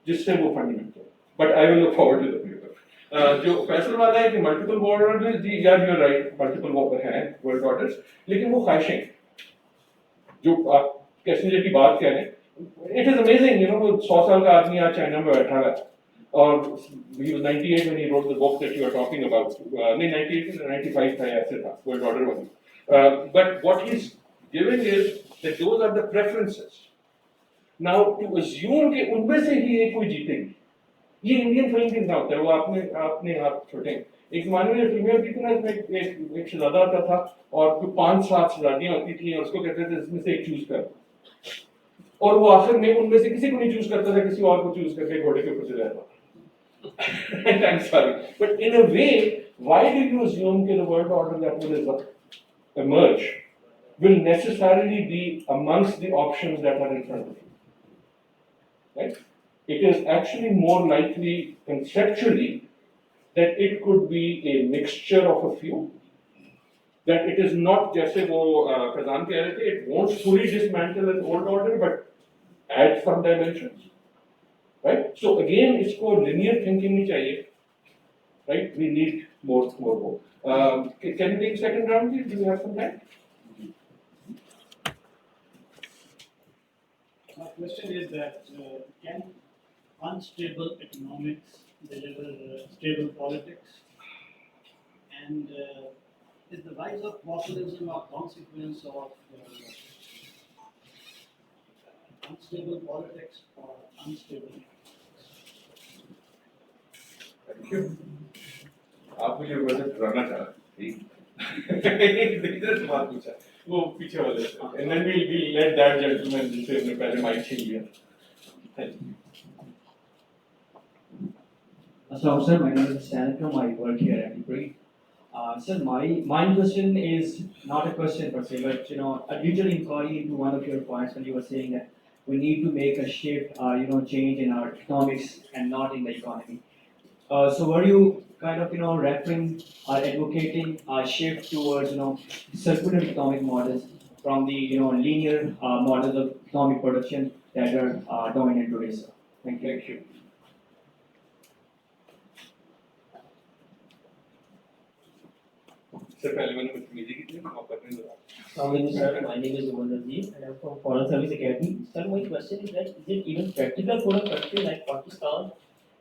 जिससे वो fundamental. But I will look forward to the paper. जो फैसल वाला है कि मल्टीपल वर्ल्ड ऑर्डर्स, जी यार यू आर राइट, मल्टीपल हैं वर्ल्ड ऑर्डर्स, लेकिन वो ख्वाहिशें जो किसिंजर की बात करें, it is amazing, you know, वो 100 साल का आदमी आज चाइना में बैठा है और he was 98 when he wrote the book that you are talking about. नहीं 98 95 था ऐसे था world order वाली. But what he's giving is that those are the preferences. Now to assume कि उनमें से ही एक कोई जीतेगी, ये इंडियन फिल्म की तरह होता है, वो आपने आप छोटे एक जमाने में फिल्में होती थी ना, इसमें एक शहजादा आता था और फिर 5-7 शहजादियां होती थी और उसको कहते थे इसमें से एक चूज कर, और वो आखिर में उनमें से किसी को नहीं चूज करता था, किसी और को चूज करके घोड़े के ऊपर चले जाता. I'm sorry, but in a way, why do you assume that the world order that will emerge will necessarily be amongst the options that are in front of you? Right? It is actually more likely conceptually that it could be a mixture of a few, that it is not जैसे वो प्रधान कह रहे थे, it won't fully dismantle an old order but add some dimensions, right? So again इसको linear thinking नहीं चाहिए, right? We need more. Can you take second round please? Do you have some time? My question is that can unstable economics deliver stable politics? And is the rise of populism a consequence of unstable politics or unstable? Thank you. आप मुझे वैसे डराना चाह रहे सवाल पूछा वो पीछे वाले से, and then we'll let that gentleman जिसे हमने पहले माइक छीन लिया. So, sir, my name is Sanakam. I work here at IPRI. Sir, my question is not a question per se, but a detailed inquiry into one of your points when you were saying that we need to make a shift, change in our economics and not in the economy. So, were you kind of referring or advocating a shift towards circular economic models from the linear models of economic production that are dominant today, sir? Thank you. Thank you. Sir, पहले मैंने कुछ media की थी, मौका नहीं दिया. Sir, my name is Adil and I'm from Foreign Service Academy. Sir, my question is that is it even practical for a country like Pakistan,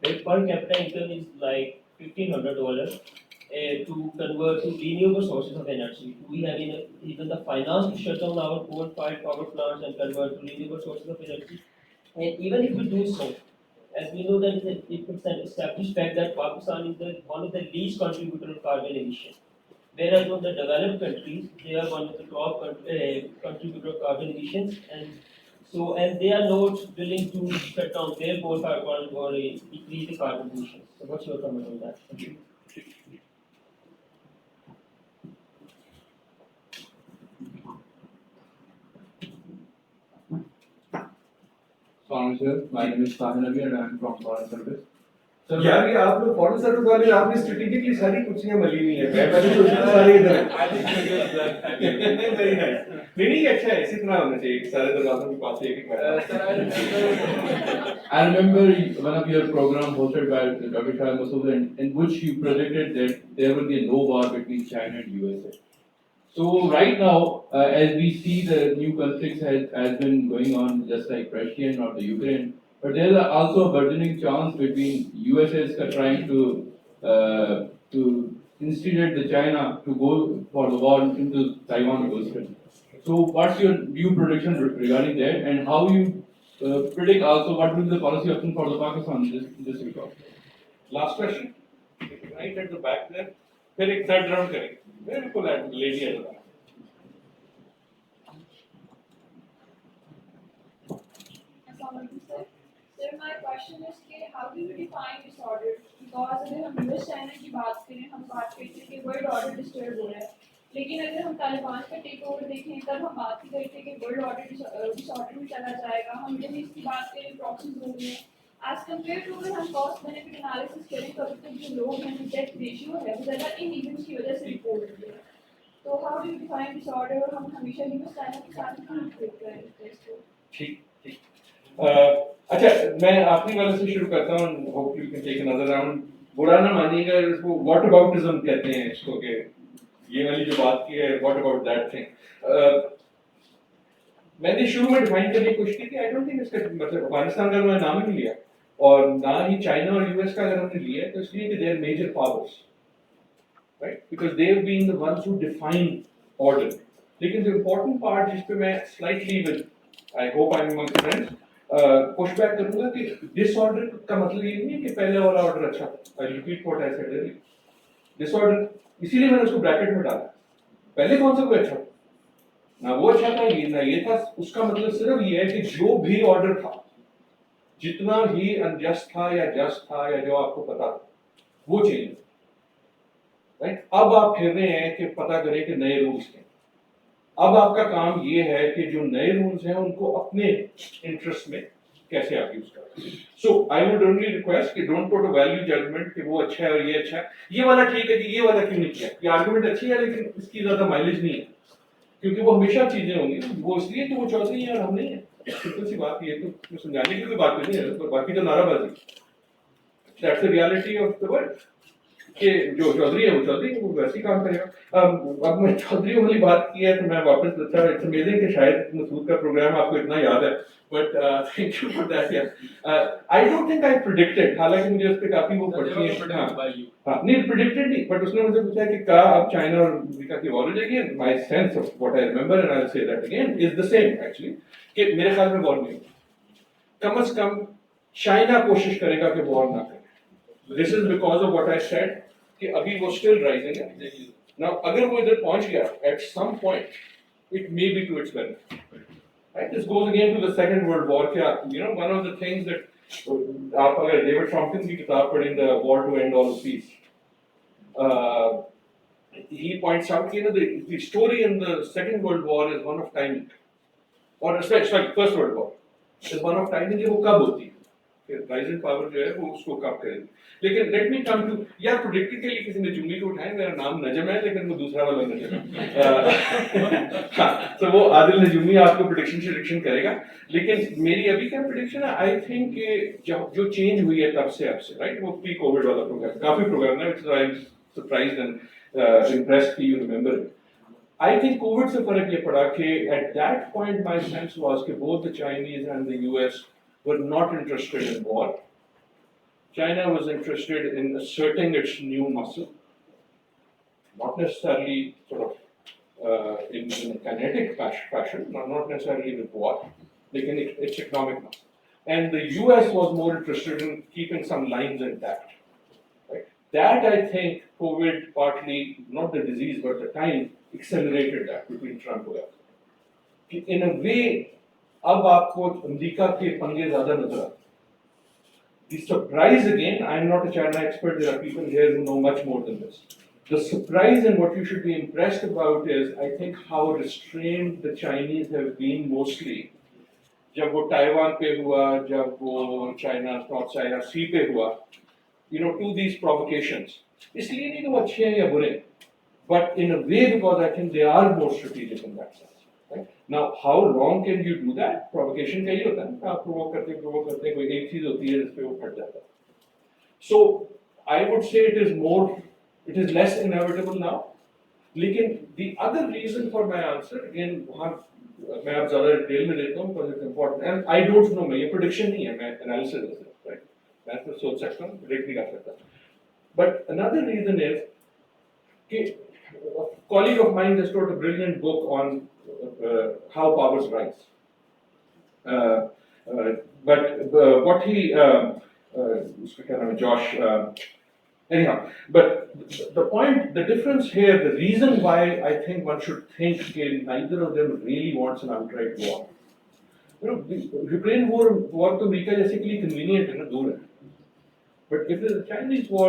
where per capita income is like $1,500, to convert to renewable sources of energy? Do we have even the finance to shut down our coal-fired power plants and convert to renewable sources of energy? And even if we do so, as we know that it was an established fact that Pakistan is one of the least contributor of carbon emission. Whereas on the developed countries, they are one of the top contributor of carbon emissions, and they are not willing to cut down their coal-fired power or decrease the carbon emissions. So, what's your comment on that? Thank you. Sir, my name is Sahil and I am from Foreign Service. यार ये आप लोग foreign service वाले आपने strategically सारी कुर्सियां मली हुई हैं, मैं पहले सोचता सारे इधर हैं. Very nice. नहीं अच्छा है, इसी तरह होना चाहिए, सारे दरवाजों के पास एक I remember one of your program hosted by Dr. Shah Masood in which you predicted that there will be a no war between China and USA. So right now, as we see the new conflicts has been going on just like Russia or the Ukraine, but there is also a burgeoning chance between USA trying to instigate the China to go for the war into Taiwan Ocean. So what's your new prediction regarding that, and how you predict also what will be the policy option for the Pakistan in this regard? Last question, right at the back there. फिर एक third round करेंगे. बिल्कुल lady है. Sir, my question is कि how do you define disorder? Because अगर हम US China की बात करें, हम बात करते हैं कि वर्ल्ड ऑर्डर डिस्टर्ब हो रहा है, लेकिन अगर हम तालिबान का टेक ओवर देखें तब हम बात ही करते हैं कि वर्ल्ड ऑर्डर डिसऑर्डर में चला जाएगा. हम मिडिल ईस्ट की बात करें, प्रॉक्सी जोन में, as compared to अगर हम कॉस्ट बेनिफिट एनालिसिस करें तो अभी तक जो लोग हैं डेथ रेशियो है वो ज़्यादा इन इवेंट्स की वजह से रिपोर्ट होती है. तो how do you define disorder, और हम हमेशा US China के साथ ही कंपेयर करें इसको? ठीक. अच्छा, मैं आखिरी वाले से शुरू करता हूँ. Hopefully you can take another round. बुरा ना मानिएगा, इसको व्हाट अबाउटिज्म कहते हैं इसको, कि ये वाली जो बात की है व्हाट अबाउट दैट थिंग. मैंने शुरू में डिफाइन करने की कोशिश की थी, आई डोंट थिंक इसका मतलब अफगानिस्तान का मैं नाम ही नहीं लिया और ना ही चाइना और यूएस का अगर हमने लिया तो इसलिए कि they are major powers, right, because they have been the ones who define order. लेकिन जो इम्पोर्टेंट पार्ट जिस पे मैं slightly with I hope I am among friends push back करूंगा कि डिसऑर्डर का मतलब ये नहीं है कि पहले वाला ऑर्डर अच्छा था. I repeat what I said earlier. Disorder इसीलिए मैंने उसको ब्रैकेट में डाला. पहले कौन सा कोई अच्छा था? ना वो अच्छा था ये था. उसका मतलब सिर्फ ये है कि जो भी ऑर्डर था, जितना ही अनजस्ट था या जस्ट था या जो आपको पता था, वो चेंज. राइट, अब आप फिर रहे हैं कि पता करें कि नए रूल्स हैं. अब आपका काम ये है कि जो नए रूल्स हैं उनको अपने इंटरेस्ट में कैसे आप यूज करें. So I would only request कि don't put a value judgement कि वो अच्छा है और ये अच्छा है, ये वाला ठीक है कि ये वाला क्यों नहीं किया. ये आर्गुमेंट अच्छी है लेकिन इसकी ज्यादा माइलेज नहीं है, क्योंकि वो हमेशा चीजें होंगी. वो इसलिए कि वो चौधरी है और हम नहीं है. सिंपल सी बात ये तो समझाने की कोई बात नहीं है, पर बाकी तो नाराबाजी. That's the reality of the world कि जो चौधरी है वो चौधरी है, वो वैसे ही काम करेगा. अब मैं चौधरी वाली बात की है तो मैं वापस अच्छा इट्स अमेजिंग कि शायद मसूद का प्रोग्राम आपको इतना याद है, but thank you for that. I don't think I predicted, हालांकि मुझे उस पर काफी वो पढ़ती है. हाँ नहीं प्रेडिक्टेड नहीं, बट उसने मुझे पूछा कि क्या अब चाइना और अमेरिका की वॉर हो जाएगी. My sense of what I remember and I will say that again is the same actually, कि मेरे ख्याल में वॉर नहीं होगी. कम से कम चाइना कोशिश करेगा कि वॉर ना करे. This is because of what I said कि अभी वो स्टिल राइजिंग है. नाउ अगर वो इधर पहुंच गया at some point it may be to its benefit. Right, this goes again to the second world war. क्या you know one of the things that आप अगर डेविड फ्रॉम्पटन की किताब पढ़ें the war to end all peace, he points out, you know, the story in the second world war is one of timing, or sorry, first world war is one of timing. कि वो कब होती है, rising power जो है वो उसको कब करेगी. लेकिन लेट मी कम टू यार प्रोडिक्टेड के लिए किसी ने जुमली को उठाया. मेरा नाम नजम है लेकिन वो दूसरा वाला नजम है. हाँ, तो वो आदिल नजूमी आपको प्रेडिक्शन करेगा. लेकिन मेरी अभी क्या प्रेडिक्शन है, आई थिंक जो चेंज हुई है तब से अब से, राइट, वो प्री कोविड वाला प्रोग्राम काफी प्रोग्राम है which I am surprised and impressed कि you remember it. I think COVID से फर्क ये पड़ा कि at that point my sense was कि both the Chinese and the US were not interested in war. China was interested in asserting its new muscle, not necessarily sort of in a kinetic fashion, not necessarily with war, लेकिन its economic muscle. And the US was more interested in keeping some lines intact. That I think COVID partly, not the disease but the time, accelerated that between Trump and us. In a way, अब आपको America के पंगे ज़्यादा नजर आते. The surprise again, I am not a China expert, there are people here who know much more than this. The surprise and what you should be impressed about is, I think, how restrained the Chinese have been mostly. जब वो Taiwan पे हुआ, जब वो China north China सी पे हुआ, you know, to these provocations. इसलिए नहीं कि वो अच्छे हैं या बुरे, but in a way because I think they are more strategic in that sense. Right? Now, how long can you do that? Provocation का ही होता है, आप provoke करते कोई एक चीज होती है जिसपे वो फट जाता है. So I would say it is less inevitable now. लेकिन the other reason for my answer again वहाँ मैं आप ज़्यादा डिटेल में देता हूँ because it's important and I don't know, मैं ये prediction नहीं है, मैं analysis है. मैं तो सोच सकता हूँ, प्रेडिक्ट नहीं कर सकता. बट अनदर रीजन इज कि colleague of mine just wrote a brilliant book on how powers rise. But what he उसका क्या नाम है, Josh. Anyhow, but the point, the difference here, the reason why I think one should think that neither of them really wants an outright war. You know, Ukraine war तो America जैसे के लिए convenient है ना, दूर है. But if there's a Chinese war,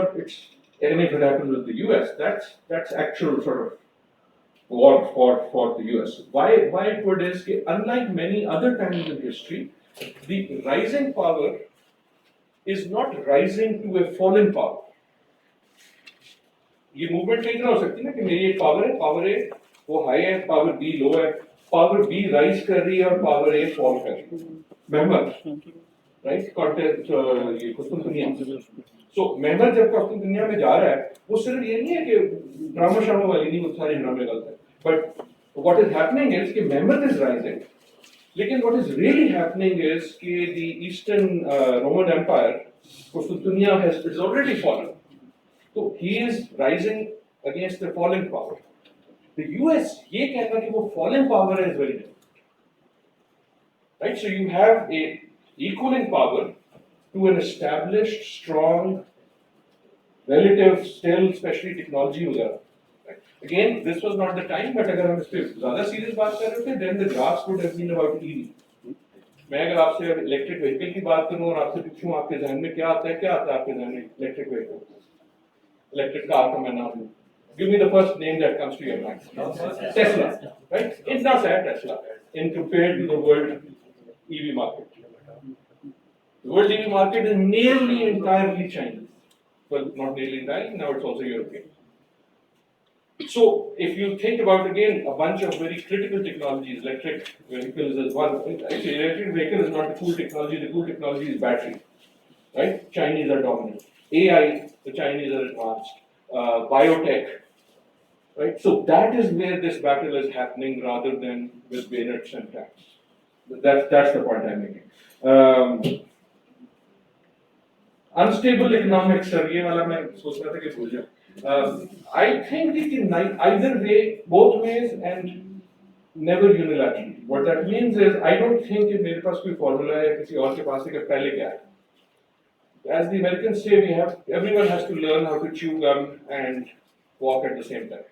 and if it happens with the US, that's actual sort of war for the US. Why it would is that unlike many other times in history, the rising power is not rising to a fallen power. ये movement नहीं हो सकती ना कि मेरी एक power ए वो high है, पावर बी लो है, पावर बी राइज कर रही है और पावर ए फॉल कर रही है. मेंबर राइट कॉन्टेक्ट ये कुतुब दुनिया. सो मेंबर जब कुतुब दुनिया में जा रहा है वो सिर्फ ये नहीं है कि ड्रामा शामा वाली नहीं, वो सारे ड्रामे गलत है. But what is happening is कि मेंबर इज राइजिंग लेकिन what is really happening is कि the Eastern Roman Empire, Constantinople is already fallen. So he is rising against the falling power. The US, ये कहना कि वो falling power is very different. Right? So you have a equaling power to an established, strong, relative, still, especially technology वगैरह. Right? Again, this was not the time, but अगर हम इस पे ज़्यादा serious बात कर रहे थे, then the graphs would have been about EV. मैं अगर आपसे इलेक्ट्रिक व्हीकल की बात करूं और आपसे पूछूं आपके ध्यान में क्या आता है आपके ध्यान में इलेक्ट्रिक व्हीकल इलेक्ट्रिक कार का मैं नाम लूं give me the first name that comes to your mind Tesla right it's not that Tesla in compared to the world EV market the world EV market is nearly entirely Chinese well not nearly entirely now it's also European. So, if you think about again a bunch of very critical technologies, electric vehicles is one. Actually, electric vehicle is not the cool technology. The cool technology is battery, right? Chinese are dominant. AI, the Chinese are advanced. Biotech, right? So that is where this battle is happening rather than with bayonets and tanks. That's the point I'm making. Unstable economics, sir. ये वाला मैं सोच रहा था कि भूल जाऊं. I think that either way, both ways, and never unilaterally. What that means is, I don't think कि मेरे पास कोई formula है किसी और के पास है कि पहले क्या है. As the Americans say, everyone has to learn how to chew gum and walk at the same time.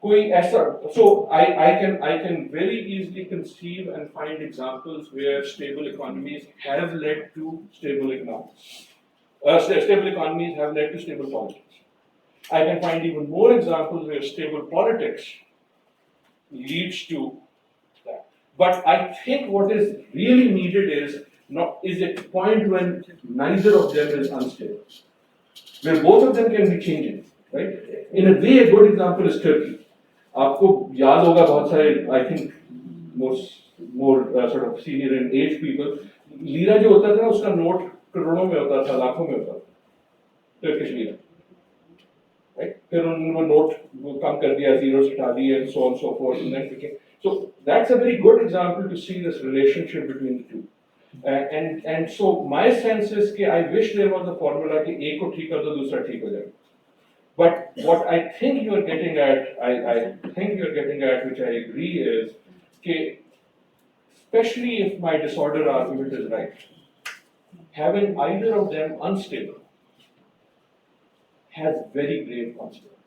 कोई ऐसा, so I can very easily conceive and find examples where stable economies have led to stable economics. Stable economies have led to stable politics. I can find even more examples where stable politics leads to that. But I think what is really needed is a point when neither of them is unstable, where both of them can be changing, right? In a way, a good example is Turkey. आपको याद होगा बहुत सारे I think more sort of senior in age people lira जो होता था उसका note करोड़ों में होता था लाखों में होता था टर्किश लीरा right फिर उन्होंने वो नोट कम कर दिया zero से हटा दिया and so on so forth and then became so that's a very good example to see this relationship between the two and so my sense is कि I wish there was a formula कि एक को ठीक कर दो दूसरा ठीक हो जाए. But what I think you are getting at, I think you are getting at, which I agree is, okay, especially if my disorder argument is right, having either of them unstable has very grave consequences.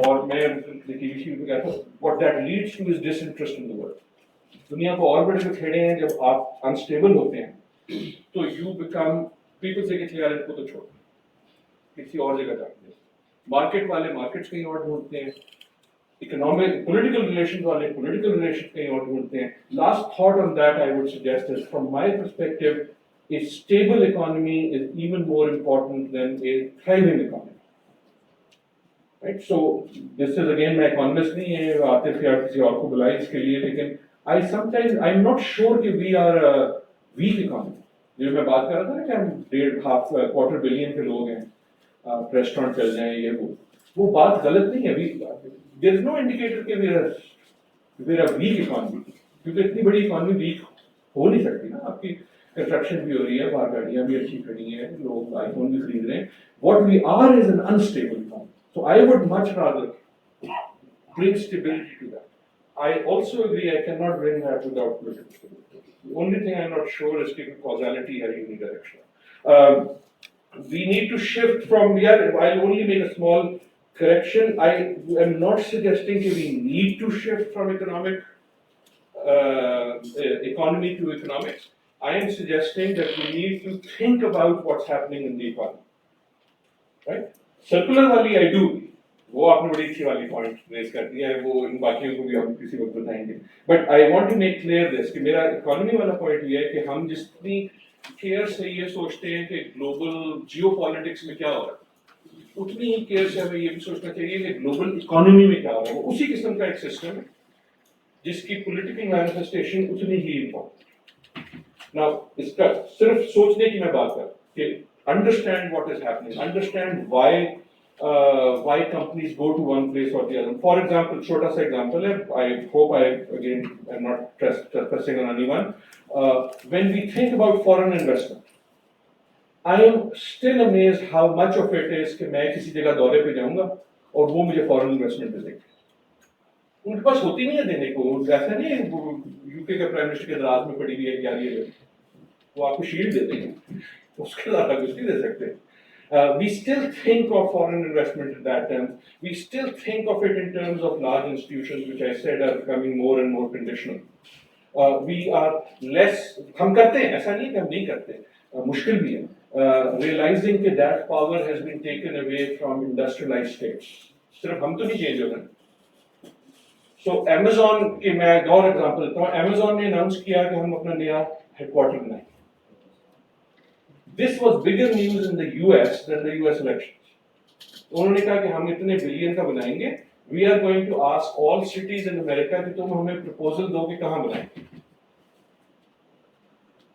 और मैं what that leads to is disinterest in the world. दुनिया को और बड़े खेड़े हैं जब आप unstable होते हैं, तो you become people say कि यार इनको तो छोड़ किसी और जगह जाते हैं मार्केट वाले मार्केट्स कहीं और ढूंढते हैं इकोनॉमिक पॉलिटिकल रिलेशंस वाले पॉलिटिकल रिलेशंस कहीं और ढूंढते हैं last thought on that I would suggest is from my perspective a stable economy is even more important than a thriving economy right so this is again my economist नहीं है आतिफ या किसी और को बुलाए इसके लिए लेकिन I sometimes I'm not sure कि we are a weak economy जो मैं बात कर रहा था ना कि हम half quarter billion के लोग हैं रेस्टोरेंट चल जाए ये वो बात गलत नहीं है देयर इज नो इंडिकेटर कि वी आर वीक इकोनॉमी क्योंकि इतनी बड़ी इकोनॉमी वीक हो नहीं सकती ना आपकी कंस्ट्रक्शन भी हो रही है बाहर गाड़ियां भी अच्छी खड़ी हैं लोग आईफोन भी खरीद रहे हैं what we are is an unstable economy so I would much rather bring stability to that. I also agree I cannot bring that without political stability. The only thing I'm not sure is causality or unidirectional. We need to shift from I'll only make a small correction. I am not suggesting that we need to shift from economy to economics. I am suggesting that we need to think about what's happening in the economy. Right? Circular wali I do. वो आपने बड़ी अच्छी वाली point raise कर दिया है वो इन बाकियों को भी हम किसी वक्त बताएंगे but I want to make clear this कि मेरा इकोनॉमी वाला पॉइंट ये है कि हम जितनी केयर से ये सोचते हैं कि ग्लोबल जियोपॉलिटिक्स में क्या हो रहा है उतनी ही केयर से हमें ये भी सोचना चाहिए कि ग्लोबल इकोनॉमी में क्या हो रहा है वो उसी किस्म का एक सिस्टम है जिसकी पॉलिटिकल मैनिफेस्टेशन उतनी ही इम्पोर्टेंट नाउ इसका सिर्फ सोचने की मैं बात कर कि understand what is happening understand why why companies go to one place or the other. For example, छोटा सा example है, I hope I again am not trespassing on anyone. When we think about foreign investment, I am still amazed how much of it is कि मैं किसी जगह दौरे पे जाऊंगा और वो मुझे foreign investment दे देंगे. उनके पास होती नहीं है देने को, ऐसा नहीं है यूके के प्राइम मिनिस्टर के दराज में पड़ी हुई है क्या ये, वो आपको शील्ड दे देंगे, उसके अलावा कुछ नहीं दे सकते. We still think of foreign investment in that terms. We still think of it in terms of large institutions, which I said are becoming more and more conditional. We are less, हम करते हैं, ऐसा नहीं कि हम नहीं करते, मुश्किल भी है. Realizing that that power has been taken away from industrialized states. सिर्फ हम तो नहीं change हो रहे. So Amazon के मैं एक और एग्जांपल देता हूँ. Amazon ने अनाउंस किया कि हम अपना नया हेडक्वार्टर बनाएंगे. This was bigger news in the US than the US elections. उन्होंने कहा कि हम इतने बिलियन का बनाएंगे. We are going to ask all cities in America कि तुम हमें proposal दो कि कहाँ बनाएंगे.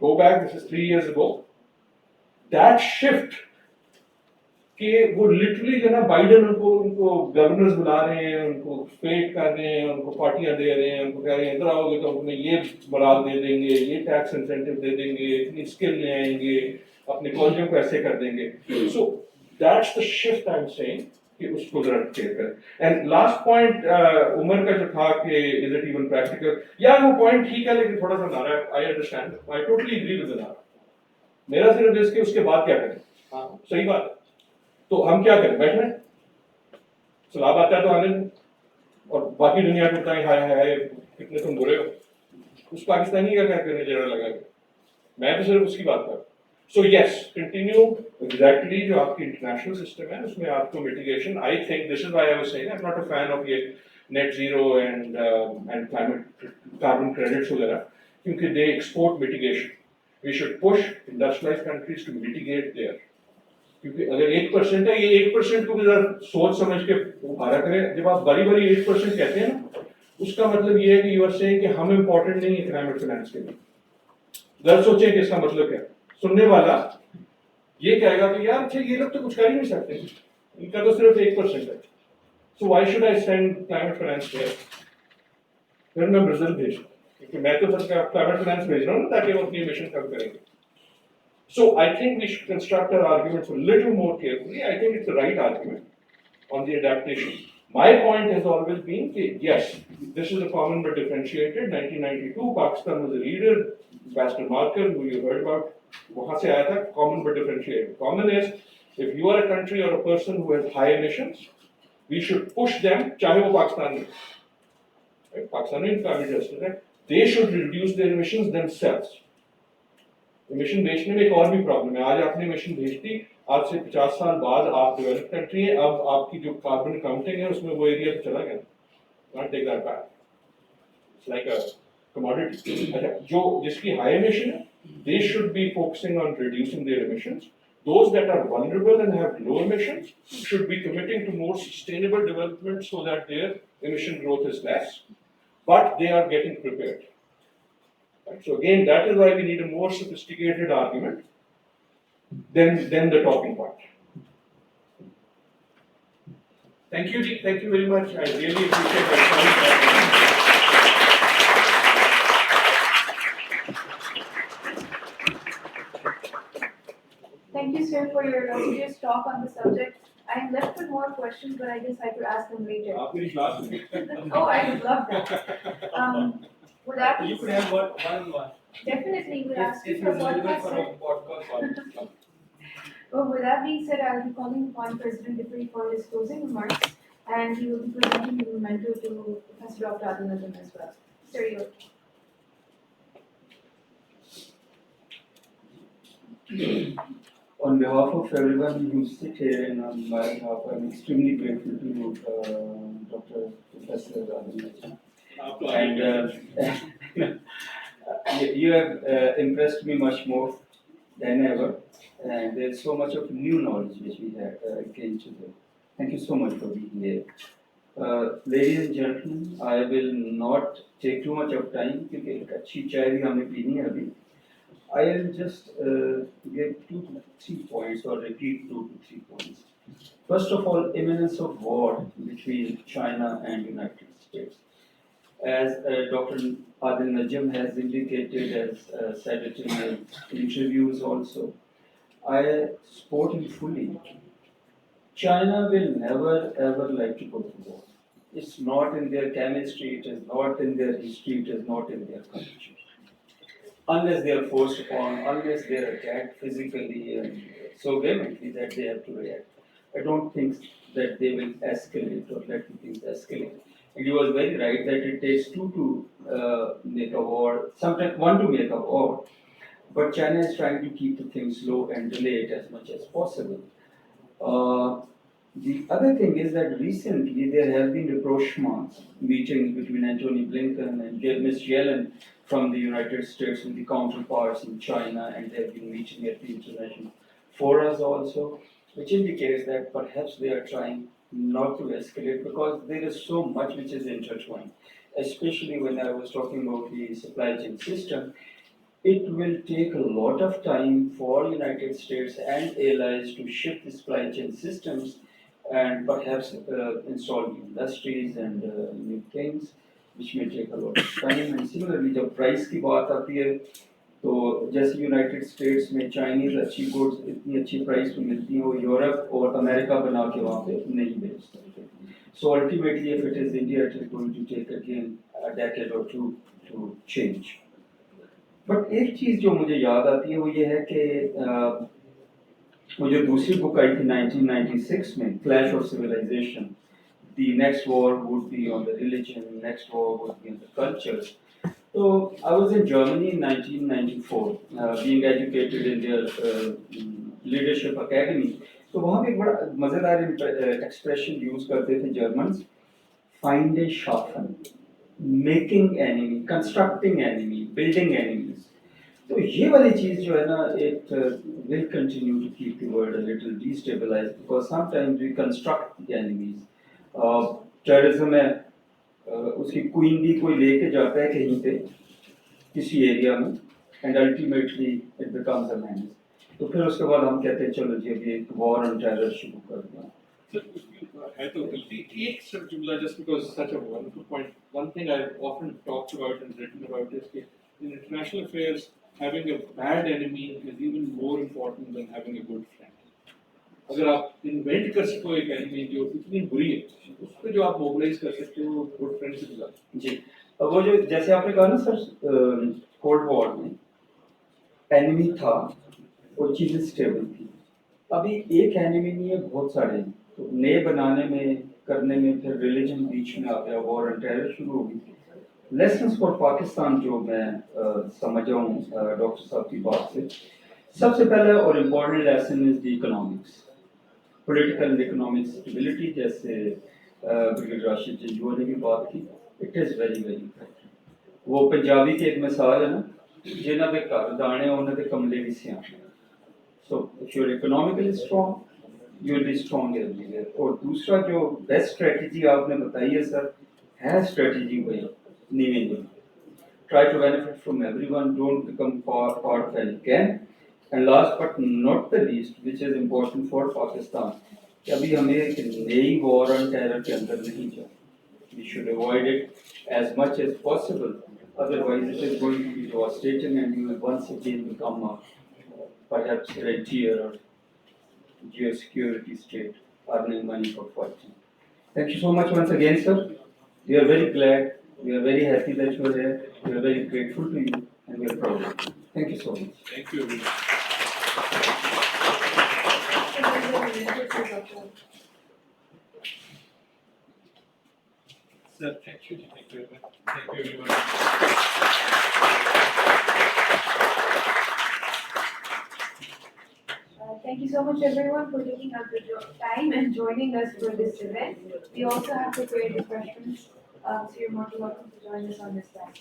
Go back, this is 3 years ago. That shift कि वो literally जो ना बाइडन उनको गवर्नर्स बुला रहे हैं, उनको फेट कर रहे हैं, उनको पार्टियां दे रहे हैं, उनको कह रहे हैं इधर आओगे तो हमने ये बरात दे देंगे, ये टैक्स इंसेंटिव दे देंगे, इतनी स्किल ले आएंगे, अपने कॉलेजों को ऐसे कर देंगे. So that's the shift I'm saying कि उसको जरा क्लियर करें. And last point उमर का जो था कि is it even practical, यार वो point ठीक है लेकिन थोड़ा सा नारा है. I understand, I totally agree with the नारा. मेरा सिर्फ इसके उसके बाद क्या करें. हाँ सही बात है. तो हम क्या करें, बैठे सलाह आता है तो आने और बाकी दुनिया को बताएं हाय हाय कितने तुम बुरे हो. उस पाकिस्तानी का क्या करने जरा लगा के, मैं तो सिर्फ उसकी बात कर. सो यस कंटिन्यू एग्जैक्टली जो आपकी इंटरनेशनल सिस्टम है उसमें आपको mitigation. I think this is why I was saying I am not a fan of ये net zero and climate carbon credits वगैरह, क्योंकि they export mitigation. We should push industrialized countries to mitigate there. क्योंकि अगर 1% है, ये 1% को भी जरा सोच समझ के उभारा करें. जब आप बड़ी बड़ी 8% कहते हैं ना, उसका मतलब ये है कि यू आर सेइंग कि हम इम्पोर्टेंट नहीं है क्लाइमेट फाइनेंस के लिए. जरा सोचें कि इसका मतलब क्या. सुनने वाला ये कहेगा कि यार अच्छा ये लोग तो कुछ कर ही नहीं सकते, इनका तो सिर्फ 1% है, so why should I send climate finance there. फिर मैं ब्राजील भेज, क्योंकि मैं तो सर क्लाइमेट फाइनेंस भेज रहा हूँ ताकि वो अपनी एमिशन कम करेंगे. So I think we should construct our arguments a little more carefully. I think it's the right argument on the adaptation. My point has always been that yes, this is a common but differentiated. 1992, Pakistan was a leader. Ambassador Marker, who you heard about, वहाँ से आया था. Common but differentiated. Common is if you are a country or a person who has high emissions, we should push them. चाहे वो पाकिस्तान में, पाकिस्तान में climate justice है, they should reduce their emissions themselves. Emission बेचने में एक और भी प्रॉब्लम है. आज आपने एमिशन भेज दी, आज से 50 साल बाद आप डेवलप कंट्री है, अब आपकी जो कार्बन काउंटिंग है उसमें वो एरिया तो चला गया. Not take that back, it's like a commodity. अच्छा, जो जिसकी हाई एमिशन है, they should be focusing on reducing their emissions. Those that are vulnerable and have low emissions should be committing to more sustainable development so that their emission growth is less, but they are getting prepared. Right. So again, that is why we need a more sophisticated argument than the talking part. Thank you, Ji. Thank you very much. I really appreciate that. Thank you, sir, for your illustrious talk on the subject. I am left with more questions, but I guess I could ask them later. Oh, I would love that. Would that be You could have one. Definitely, we'll ask you for podcast, sir. Well, with that being said, I'll be calling upon President IPRI for his closing remarks, and he will be presenting the memento to Professor Dr. Adil Najam as well. Sir, you. On behalf of everyone who sit here and on my behalf, I'm extremely grateful to you, Dr. Professor Adil Najam. And you have impressed me much more than ever, and there's so much of new knowledge which we have gained today. Thank you so much for being here. Ladies and gentlemen, I will not take too much of time क्योंकि एक अच्छी चाय भी हमें पीनी है अभी. I will just give 2 to 3 points or repeat 2 to 3 points. First of all, imminence of war between China and United States. As Dr. Adil Najam has indicated, as said it in my interviews also, I support him fully. China will never ever like to go to war. It's not in their chemistry, it is not in their history, it is not in their culture. Unless they are forced upon, unless they are attacked physically and so vehemently that they have to react. I don't think that they will escalate or let things escalate. And he was very right that it takes two to make a war, sometimes one to make a war. But China is trying to keep the things low and delay it as much as possible. Uh, the other thing is that recently there have been rapprochements, meetings between Antony Blinken and Ms. Yellen from the United States with the counterparts in China, and they have been meeting at the international forums also, which indicates that perhaps they are trying not to escalate because there is so much which is intertwined. Especially when I was talking about the supply chain system, it will take a lot of time for United States and allies to shift the supply chain systems and perhaps install new industries and new things, which may take a lot of time. And similarly, जब price की बात आती है, तो जैसे United states में Chinese अच्छी goods इतनी अच्छी प्राइस पे मिलती हैं वो यूरोप और अमेरिका बना के वहाँ पे नहीं बेच सकते. So ultimately, if it is India, it is going to take again a decade or two to change. But एक चीज जो मुझे याद आती है वो ये है कि वो जो दूसरी बुक आई थी 1996 में, clash of civilisation, the next war would be on the religion, next war would be on the cultures. So I was in Germany in 1994, being educated in their leadership academy. तो वहाँ पे एक बड़ा मजेदार expression use करते थे Germans, find a schaffen, making enemy, constructing enemy, building enemies. तो ये वाली चीज जो है ना, it will continue to keep the world a little destabilized because sometimes we construct the enemies. Terrorism में उसकी क्वीन भी कोई लेके जाता है कहीं पे किसी एरिया में and ultimately it becomes a manage. तो फिर उसके बाद हम कहते हैं चलो जी अभी एक वॉर ऑन टेरर शुरू कर दें. Just because such a wonderful point, one thing I've often talked about and written about is that in international affairs, having a bad enemy is even more important than having a good friend. अगर आप invent कर सको एक enemy जो इतनी बुरी है, उस पर जो आप मोबिलाइज कर सकते हो गुड फ्रेंड से मिला जी. अब वो जो जैसे आपने कहा ना सर, कोल्ड वॉर में एनिमी था, वो चीजें स्टेबल थी. अभी एक एनिमी नहीं है, बहुत सारे हैं. तो नए बनाने में करने में फिर रिलीजन बीच में आ गया, वॉर एंड टेरर शुरू हो गई. लेसन्स फॉर पाकिस्तान जो मैं समझ रहा हूँ डॉक्टर साहब की बात से, सबसे पहला और important lesson is the economics, political and economic stability. जैसे ब्रिगेडियर राशिद जंजूआ ने भी बात की, it is very very important. वो पंजाबी की एक मिसाल है ना, जिन्हों के घर दाने उन्होंने कमले भी सियाने. So if you are economically strong you will be strong everywhere. और दूसरा जो बेस्ट स्ट्रेटजी आपने बताई है सर, है स्ट्रेटजी वही नहीं. Try to benefit from everyone, don't become part of an gang. And last but not the least, which is important for Pakistan, कि अभी हमें एक नई war on terror के अंदर नहीं जाए. We should avoid it as much as possible. Otherwise, it is going to be devastating, and you will once again become a perhaps rentier or geosecurity state, earning money for fortune. Thank you so much once again, sir. We are very glad. We are very happy that you are here. We are very grateful to you, and we are proud of you. Thank you so much. Thank you very much. Sir, thank you. Thank you very much. Thank you everyone. Thank you so much everyone for taking out the time and joining us for this event. We also have prepared refreshments, so you're more than welcome to join us on this time.